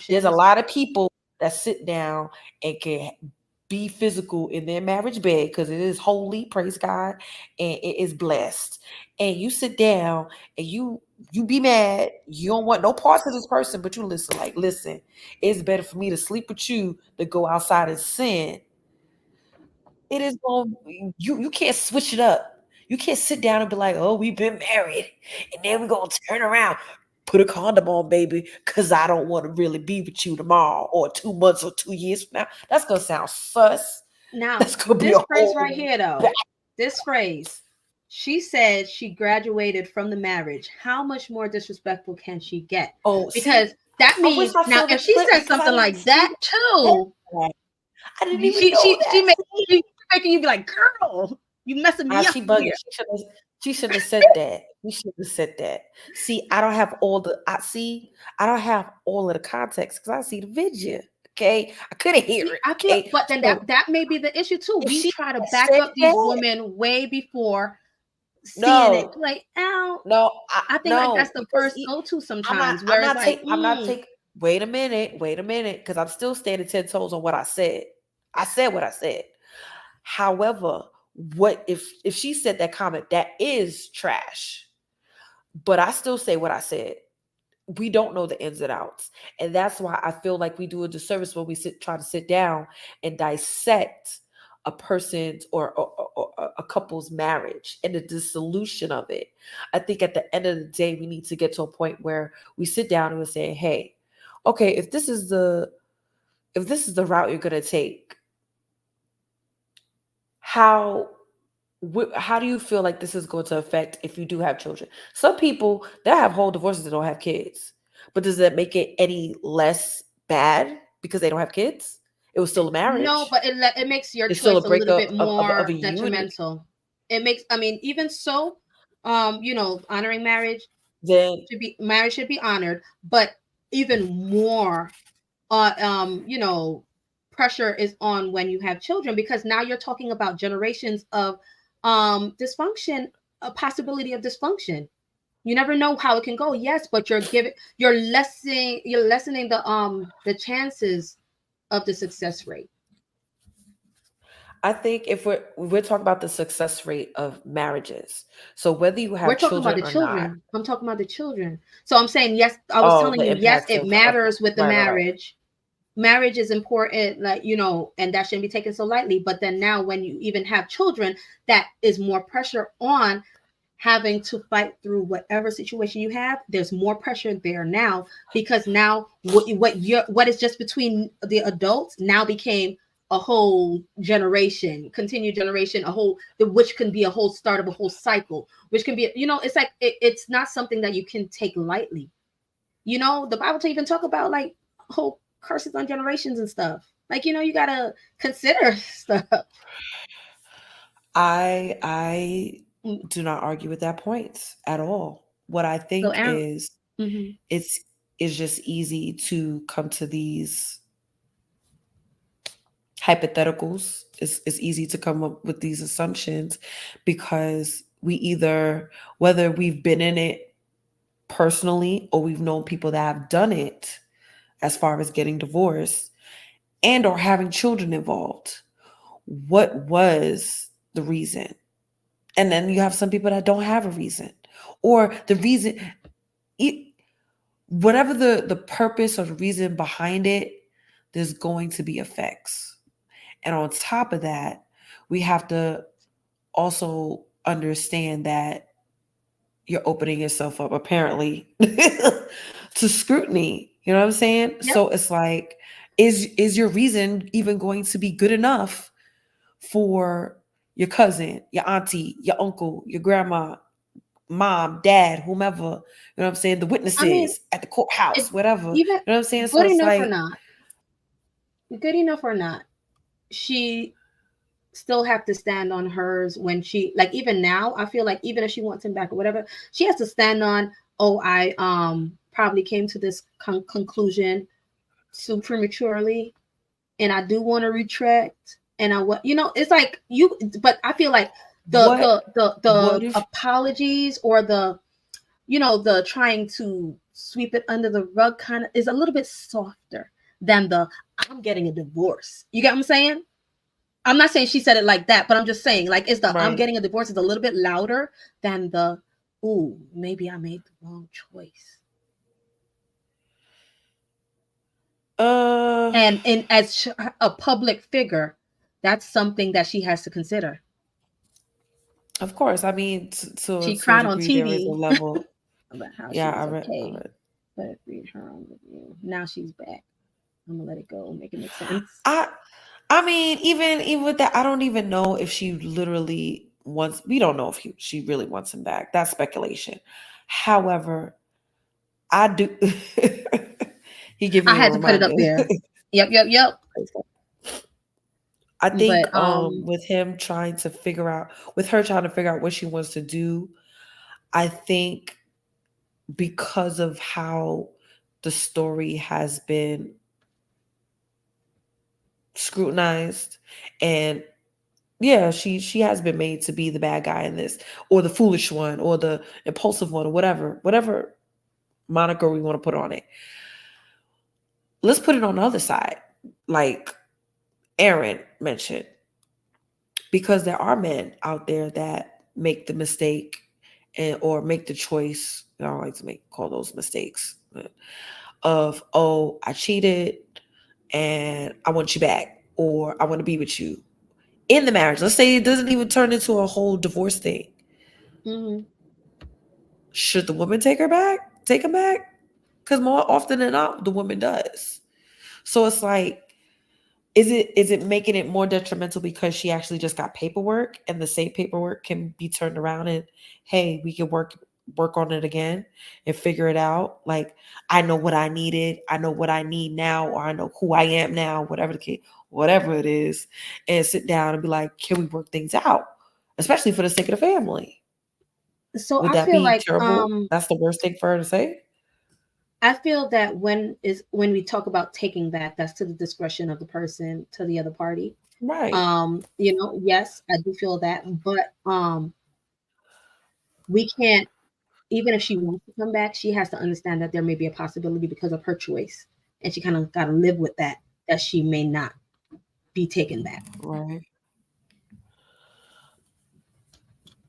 there's a options. lot of people that sit down and can be physical in their marriage bed because it is holy, praise God, and it is blessed. And you sit down and you be mad. You don't want no parts of this person, but you listen. Like, listen, it's better for me to sleep with you than go outside and sin. It is going. You can't switch it up. You can't sit down and be like, oh, we've been married, and then we're gonna turn around. Put a condom on, baby, because I don't want to really be with you tomorrow or 2 months or 2 years from now. That's gonna sound sus. Now, That's gonna be this a phrase right whole here, though, this phrase, she said she graduated from the marriage. How much more disrespectful can she get? oh, Because see, that I wish means I now, saw the if she clip said because I something didn't like see that that. too, I didn't even know that. she making you be like, girl, you messing me up She bugging. here. She shouldn't have said that. We shouldn't have said that. See, I don't have all the I don't have all of the context because I see the video. Okay. I couldn't hear See, it. I feel, Okay. but then So that may be the issue too. if We she try to back said up these that, women way before seeing it. no, Like, ow, no, I think like that's no, the because first go to I'm not, sometimes, I'm where it's not like, take, I'm not take. Wait a minute, because I'm still standing 10 toes on what I said. I said what I said. However, what if she said that comment, that is trash. But I still say what I said. We don't know the ins and outs. And that's why I feel like we do a disservice when we try to sit down and dissect a person's or a couple's marriage and the dissolution of it. I think at the end of the day, we need to get to a point where we sit down and we say, hey, okay, if this is the route you're gonna take, how how do you feel like this is going to affect if you do have children? Some people that have whole divorces that don't have kids, but does that make it any less bad because they don't have kids? It was still a No, marriage. but it makes your It's still choice a a little bit breakup of more a unit. detrimental. It makes, I mean, even so, honoring Then marriage should be honored, but even more, pressure is on when you have children, because now you're talking about generations of dysfunction, a possibility of dysfunction. You never know how it can go. Yes, but you're lessening the chances of the success rate. I think if we're talking about the success rate of marriages, so whether you We're have talking about children the or not, children. I'm talking about the children. So I'm saying, yes, I was oh, telling the you, yes, impact it of matters with the right. marriage. Marriage is important, like, and that shouldn't be taken so lightly. But then now when you even have children, that is more pressure on having to fight through whatever situation you have. There's more pressure there now, because now what is just between the adults now became a whole generation, continued generation, which can be a whole start of a whole cycle, which can be, it's like it's not something that you can take lightly. The Bible to even talk about like whole curses on generations and stuff. Like, you gotta consider stuff. I Mm. do not argue with that point at all. What I So think Aaron, is mhm. it's just easy to come to these hypotheticals. It's easy to come up with these assumptions because we either, whether we've been in it personally or we've known people that have done it as far as getting divorced and or having children involved. What was the reason? And then you have some people that don't have a reason, or the reason, whatever the purpose or the reason behind it, there's going to be effects. And on top of that, we have to also understand that you're opening yourself up apparently to scrutiny. You know what I'm saying? Yep. So it's like, is your reason even going to be good enough for your cousin, your auntie, your uncle, your grandma, mom, dad, whomever? You know what I'm saying? The I mean, witnesses at the courthouse, it whatever. You even know what I'm saying? So good it's enough or like, not, good enough or not, she still have to stand on hers. When she, like, even now, I feel like even if she wants him back or whatever, she has to stand on, oh, I probably came to this conclusion too prematurely, and I do want to retract, and I what it's like you, but I feel like the what the the what the if apologies, or the trying to sweep it under the rug kind of is a little bit softer than the I'm getting a divorce. You get what I'm saying? I'm not saying she said it like that, but I'm just saying, like, is the I'm right? getting a divorce is a little bit louder than the, ooh, maybe I made the wrong choice. And as a public figure, that's something that she has to consider. Of course. I mean, She to a cried on degree, there is a TV level. about how she Yeah, was I okay, read. but read her own review. Now she's back. I'm gonna let it go, make it make sense. I I mean, even with that, I don't even know if she literally wants. We don't know if she really wants him back. That's speculation. However, I do. He gave I me a had to put it reminder. up there. Yep, yep, yep. I think But with him trying to figure out, with her trying to figure out what she wants to do, I think because of how the story has been scrutinized, and yeah, she has been made to be the bad guy in this, or the foolish one, or the impulsive one, or whatever moniker we want to put on it. Let's put it on the other side, like Aaron mentioned, because there are men out there that make the mistake and or make the choice. I don't like to call those mistakes of, oh, I cheated and I want you back, or I want to be with you in the marriage. Let's say it doesn't even turn into a whole divorce thing. mm-hmm. Should the woman take him back? Because more often than not, the woman does. So it's like, Is it making it more detrimental because she actually just got paperwork and the same paperwork can be turned around and hey, we can work on it again and figure it out. Like I know what I needed, I know what I need now, or I know who I am now, whatever the case, whatever it is, and sit down and be like, can we work things out? Especially for the sake of the family. So Would I that feel be like terrible? That's the worst thing for her to say? I feel that when we talk about taking back, that's to the discretion of the person, to the other party. Right. Yes, I do feel that, but we can't, even if she wants to come back, she has to understand that there may be a possibility because of her choice, and she kind of got to live with that she may not be taken back. Right.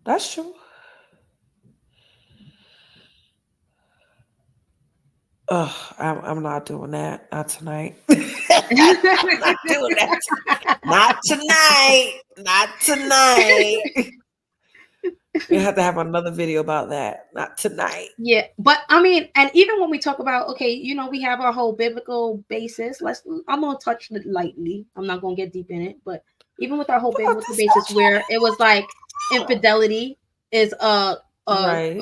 That's true. I'm not doing that. Not tonight. I'm not doing that. Not tonight. Not tonight. We have to have another video about that. Not tonight. Yeah, but I mean, and even when we talk about, okay, we have our whole biblical basis. I'm gonna touch it lightly. I'm not gonna get deep in it, but even with our whole biblical basis, where it was like infidelity is right,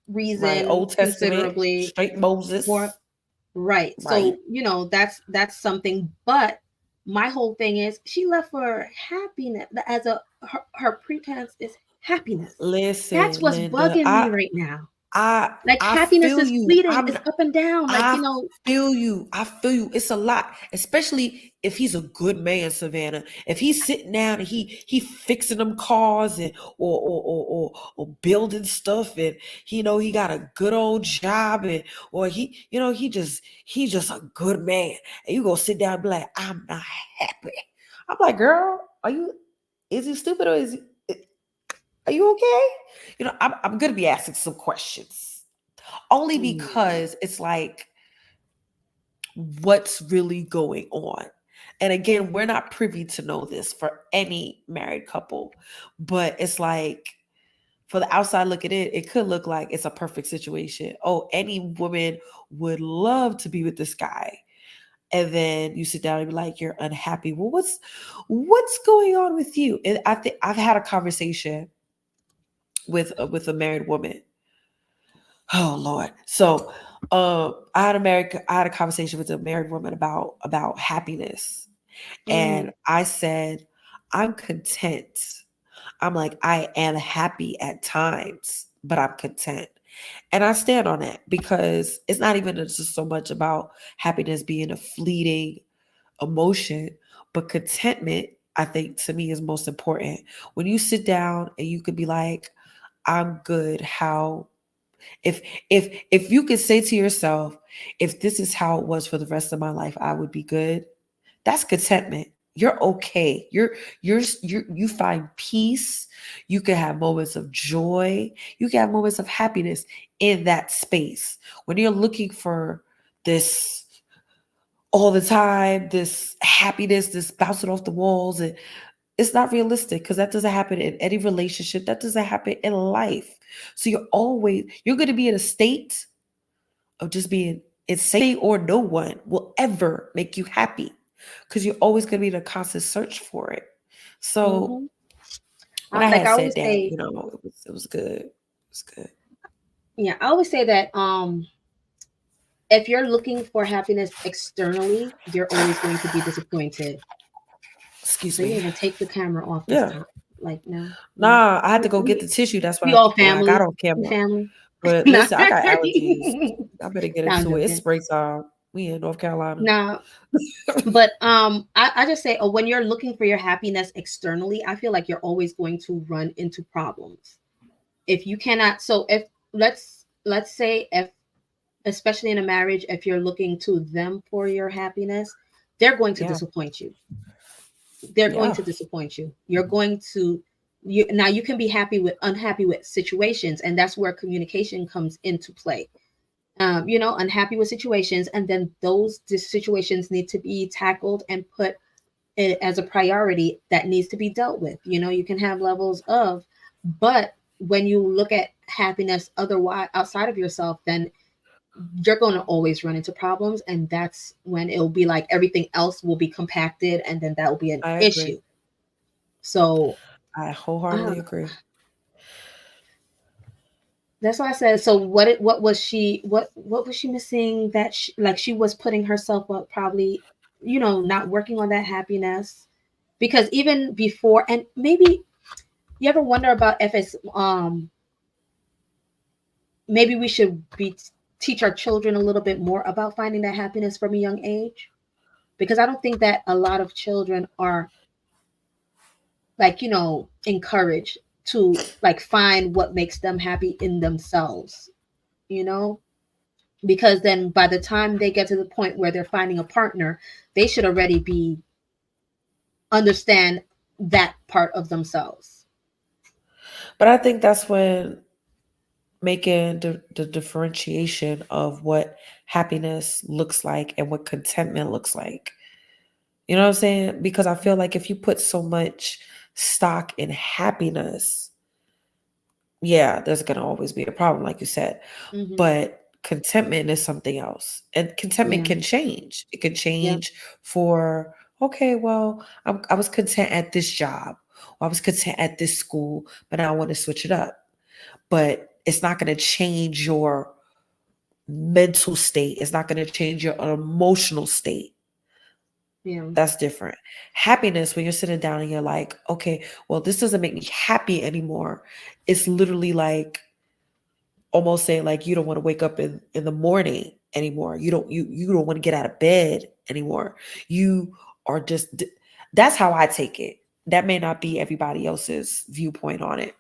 reason right. Old Testament, considerably straight Moses. more. Right. So that's something. But my whole thing is she left for happiness as her pretense is happiness. Listen, That's what's Linda, bugging me right now. Like I happiness feel is you. fleeting, it's up and down. Like, I feel you. I feel you. It's a lot, especially if he's a good man, Savannah. If he's sitting down and he fixing them cars and or building stuff, and he got a good old job, and or he's just a good man, and you go sit down and be like, I'm not happy. I'm like, girl, is he stupid or are you okay? I'm gonna be asking some questions. Only because it's like, what's really going on? And again, we're not privy to know this for any married couple, but it's like, for the outside look at it, it could look like it's a perfect situation. Oh, any woman would love to be with this guy. And then you sit down and be like, you're unhappy. Well, what's going on with you? And I think I've had a conversation with a married woman. Oh Lord. So I had a conversation with a married woman about happiness. And I said, I'm content. I'm like, I am happy at times, but I'm content. And I stand on that because it's not even just so much about happiness being a fleeting emotion, but contentment, I think, to me is most important. When you sit down and you could be like, I'm good. If you could say to yourself, if this is how it was for the rest of my life, I would be good. That's contentment. You're okay. You find peace. You can have moments of joy. You can have moments of happiness in that space. When you're looking for this all the time, this happiness, this bouncing off the walls, and it's not realistic because that doesn't happen in any relationship. That doesn't happen in life. So you're going to be in a state of just being insane, or no one will ever make you happy because you're always going to be in a constant search for it. So when I like had I said always that, say, it was good. It was good. Yeah, I always say that if you're looking for happiness externally, you're always going to be disappointed. Excuse So you me. didn't even take the camera off this time. Like, no. Nah, I had to go get the tissue. That's We why all I family. got on camera. Family. But listen, I got allergies. I better get into it. It's spring time. We in North Carolina. No. But I just say, when you're looking for your happiness externally, I feel like you're always going to run into problems. If you cannot, so if let's say, if especially in a marriage, if you're looking to them for your happiness, they're going to disappoint you. They're going to disappoint you. You're going to now you can be unhappy with situations, and that's where communication comes into play. Unhappy with situations, and then those situations need to be tackled and put as a priority that needs to be dealt with. You can have levels of, but when you look at happiness otherwise outside of yourself, then you're going to always run into problems, and that's when it'll be like everything else will be compacted, and then that will be an I agree. issue. So I wholeheartedly agree. that's why I said. So what was she what was she missing that like she was putting herself up, probably, not working on that happiness, because even before, and maybe you ever wonder about if it's maybe we should be teach our children a little bit more about finding that happiness from a young age, because I don't think that a lot of children are like, encouraged to like find what makes them happy in themselves, you know because then by the time they get to the point where they're finding a partner, they should already be understand that part of themselves. But I think that's when making the differentiation of what happiness looks like and what contentment looks like. You know what I'm saying? Because I feel like if you put so much stock in happiness, yeah, there's going to always be a problem, like you said. Mm-hmm. But contentment is something else. And contentment Yeah. can change. It can Yep. change for, okay, well, I was content at this job, or I was content at this school, but now I want to switch it up. But it's not going to change your mental state. It's not going to change your emotional state. Yeah. That's different. Happiness, when you're sitting down and you're like, okay, well, this doesn't make me happy anymore. It's literally like almost saying like you don't want to wake up in the morning anymore. You don't want to get out of bed anymore. You are just, that's how I take it. That may not be everybody else's viewpoint on it.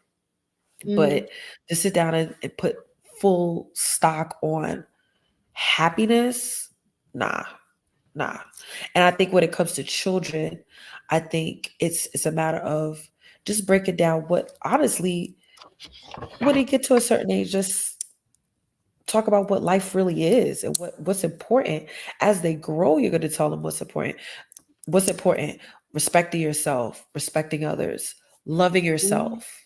Mm-hmm. But to sit down and put full stock on happiness, nah. And I think when it comes to children, I think it's a matter of just breaking down what honestly, when they get to a certain age, just talk about what life really is and what's important. As they grow, you're going to tell them what's important. What's important? Respecting yourself, respecting others, loving Mm-hmm. yourself,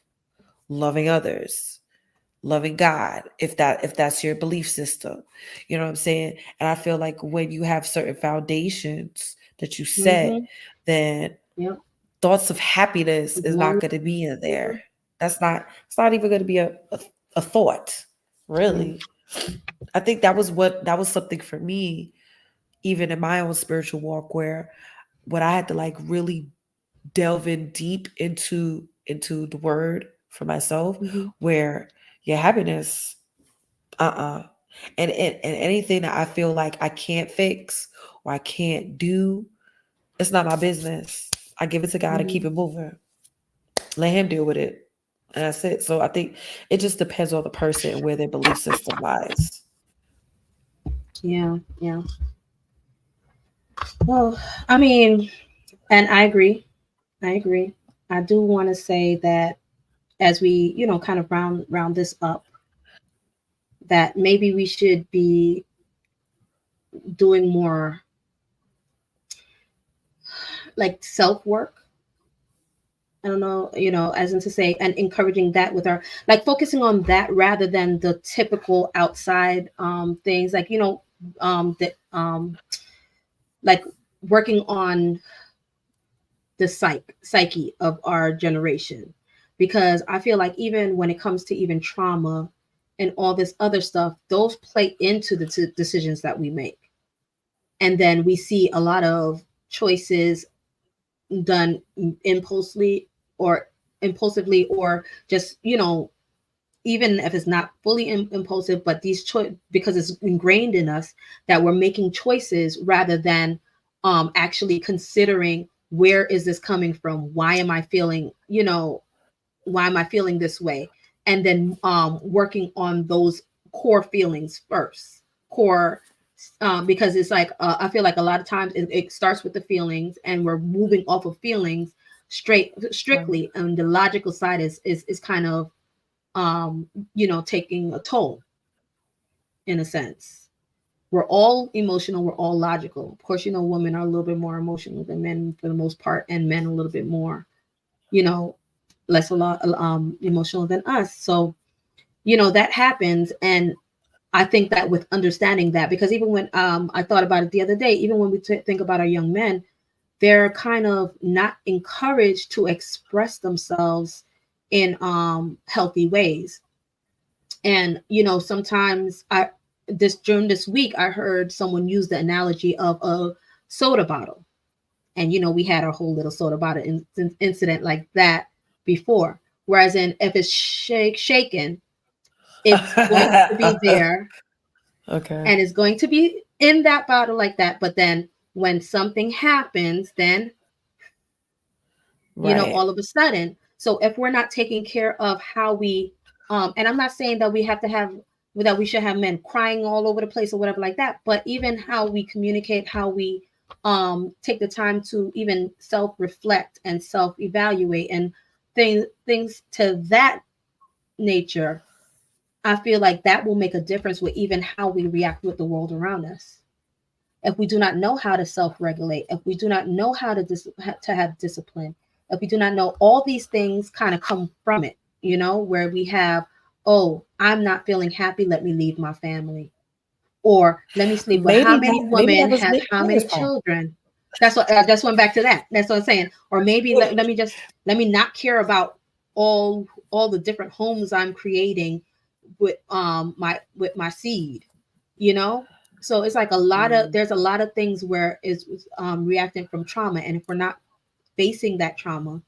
loving others, loving God, if that's your belief system. You know what I'm saying? And I feel like when you have certain foundations that you set, Mm-hmm. then Yep. thoughts of happiness As is long not as, going to be in there. It's not even going to be a thought, yeah. really. I think that was something for me, even in my own spiritual walk, where when I had to like really delve in deep into the word for myself, Mm-hmm. where your happiness, and anything that I feel like I can't fix or I can't do, it's not my business. I give it to God and Mm-hmm. keep it moving. Let him deal with it. And that's it. So I think it just depends on the person and where their belief system lies. Yeah. Yeah. Well, I mean, and I agree. I agree. I do want to say that as we, kind of round this up, that maybe we should be doing more like self work. I don't know, as in to say, and encouraging that with our, like, focusing on that rather than the typical outside things, like, that like working on the psyche of our generation, because I feel like even when it comes to even trauma and all this other stuff, those play into the decisions that we make, and then we see a lot of choices done impulsively or just even if it's not fully impulsive, but these because it's ingrained in us that we're making choices rather than actually considering, where is this coming from, why am I feeling this way, and then working on those core feelings first. Core Because it's like, I feel like a lot of times it starts with the feelings, and we're moving off of feelings Right. strictly, and the logical side is kind of taking a toll, in a sense. We're all emotional, we're all logical. Of course, women are a little bit more emotional than men for the most part, and men a little bit more, you know less a lot emotional than us. So that happens. And I think that with understanding that, because even when I thought about it the other day, even when we think about our young men, they're kind of not encouraged to express themselves in healthy ways. And sometimes during this week I heard someone use the analogy of a soda bottle. And we had a whole little soda bottle incident like that before. Whereas if it's shaken, it's going to be there. Okay. And it's going to be in that bottle like that. But then when something happens, then all of a sudden. So if we're not taking care of how we and I'm not saying that we should have men crying all over the place or whatever like that, but even how we communicate, how we take the time to even self-reflect and self-evaluate and things to that nature, I feel like that will make a difference with even how we react with the world around us. If we do not know how to self-regulate, if we do not know how to have discipline, if we do not know, all these things kind of come from it, where we have, oh, I'm not feeling happy, let me leave my family. Or let me sleep with how many women have how many children. That's what I just went back to that. That's what I'm saying. Or maybe let me not care about all the different homes I'm creating with my seed, So it's like there's a lot of things where it's reacting from trauma. And if we're not facing that trauma,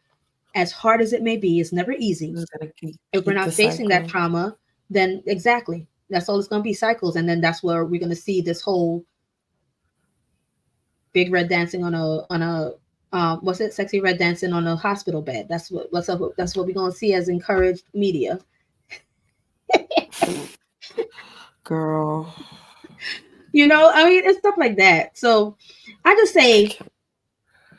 as hard as it may be, it's never easy. If we're not facing that trauma, then exactly, that's all it's going to be, cycles. And then that's where we're going to see this whole big red dancing on a what's it, sexy red dancing on a hospital bed. That's what we're going to see as encouraged media. Girl, I mean, it's stuff like that. So I just say,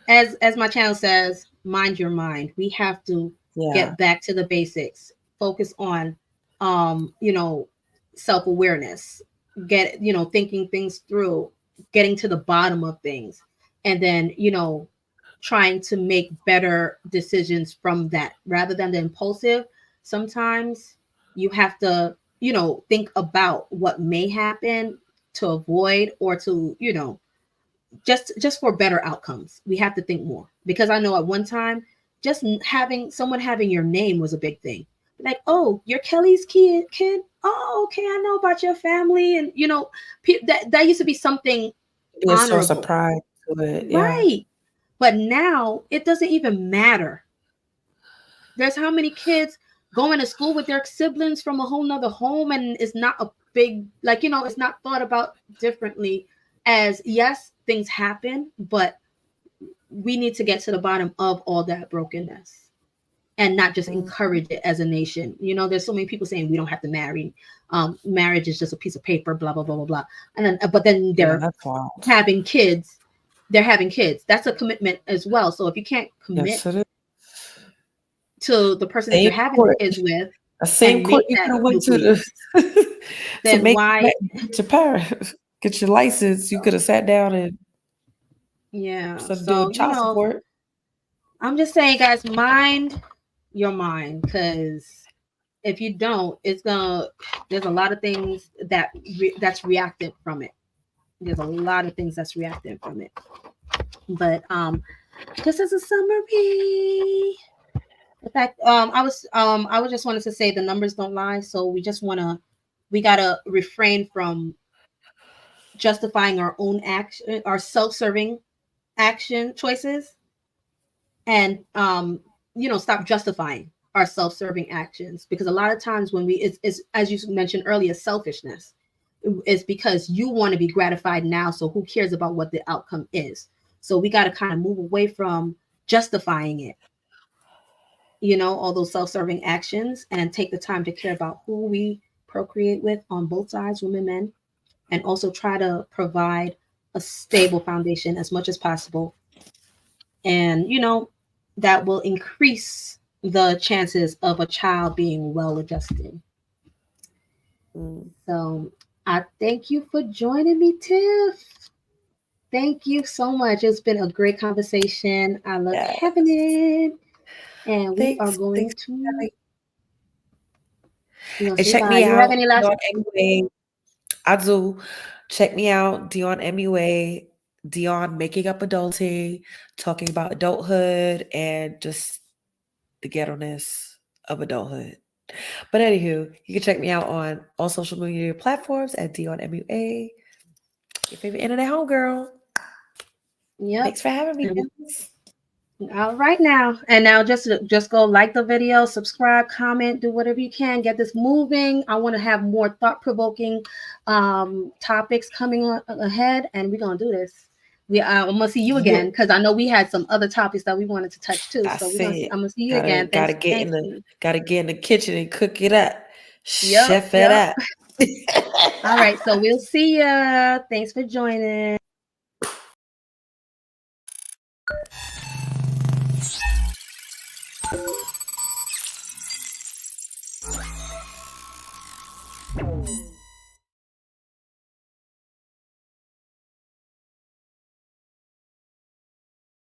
as my channel says, mind your mind. We have to get back to the basics, focus on self-awareness, get thinking things through, getting to the bottom of things, and then trying to make better decisions from that, rather than the impulsive. Sometimes you have to think about what may happen to avoid, or to just for better outcomes. We have to think more, because I know at one time, just having someone having your name was a big thing. Like, oh, you're Kelly's kid. Oh, okay, I know about your family. And that used to be something honorable. Source of pride to it. Right. But now it doesn't even matter. There's how many kids going to school with their siblings from a whole nother home, and it's not a big, it's not thought about differently. As yes, things happen, but we need to get to the bottom of all that brokenness and not just encourage it as a nation. There's so many people saying we don't have to marry. Marriage is just a piece of paper, blah, blah, blah, blah, blah. And then, but then they're having kids. They're having kids. That's a commitment as well. So if you can't commit to the person that you're having kids with, the same court you could have went to then to why to Paris, get your license, you could have sat down and so child support. I'm just saying, guys, mind your mind, because if you don't, there's a lot of things that's reactive from it. There's a lot of things that's reactive from it. But just as a summary, in fact, I was just wanted to say the numbers don't lie. So we gotta refrain from justifying our own action, our self-serving action choices, and stop justifying our self-serving actions, because a lot of times when it's as you mentioned earlier, selfishness is because you want to be gratified now, so who cares about what the outcome is. So we got to kind of move away from justifying it, all those self-serving actions, and take the time to care about who we procreate with on both sides, women, men, and also try to provide a stable foundation as much as possible. And, that will increase the chances of a child being well-adjusted. So I thank you for joining me, Tiff. Thank you so much. It's been a great conversation. I love having it. And we are going to... And check me out. You have any last... I do. Check me out, Dion MUA, Dion Making Up Adulting, talking about adulthood and just the ghetto-ness of adulthood. But anywho, you can check me out on all social media platforms at Dion MUA. Your favorite internet homegirl. Yep. Thanks for having me. All right now. And now just go like the video, subscribe, comment, do whatever you can. Get this moving. I want to have more thought-provoking topics coming on ahead, and we're gonna do this. I'm gonna see you again because I know we had some other topics that we wanted to touch too. So I'm gonna see you again. Gotta get in the kitchen and cook it up. Chef it up. All right, so we'll see ya. Thanks for joining.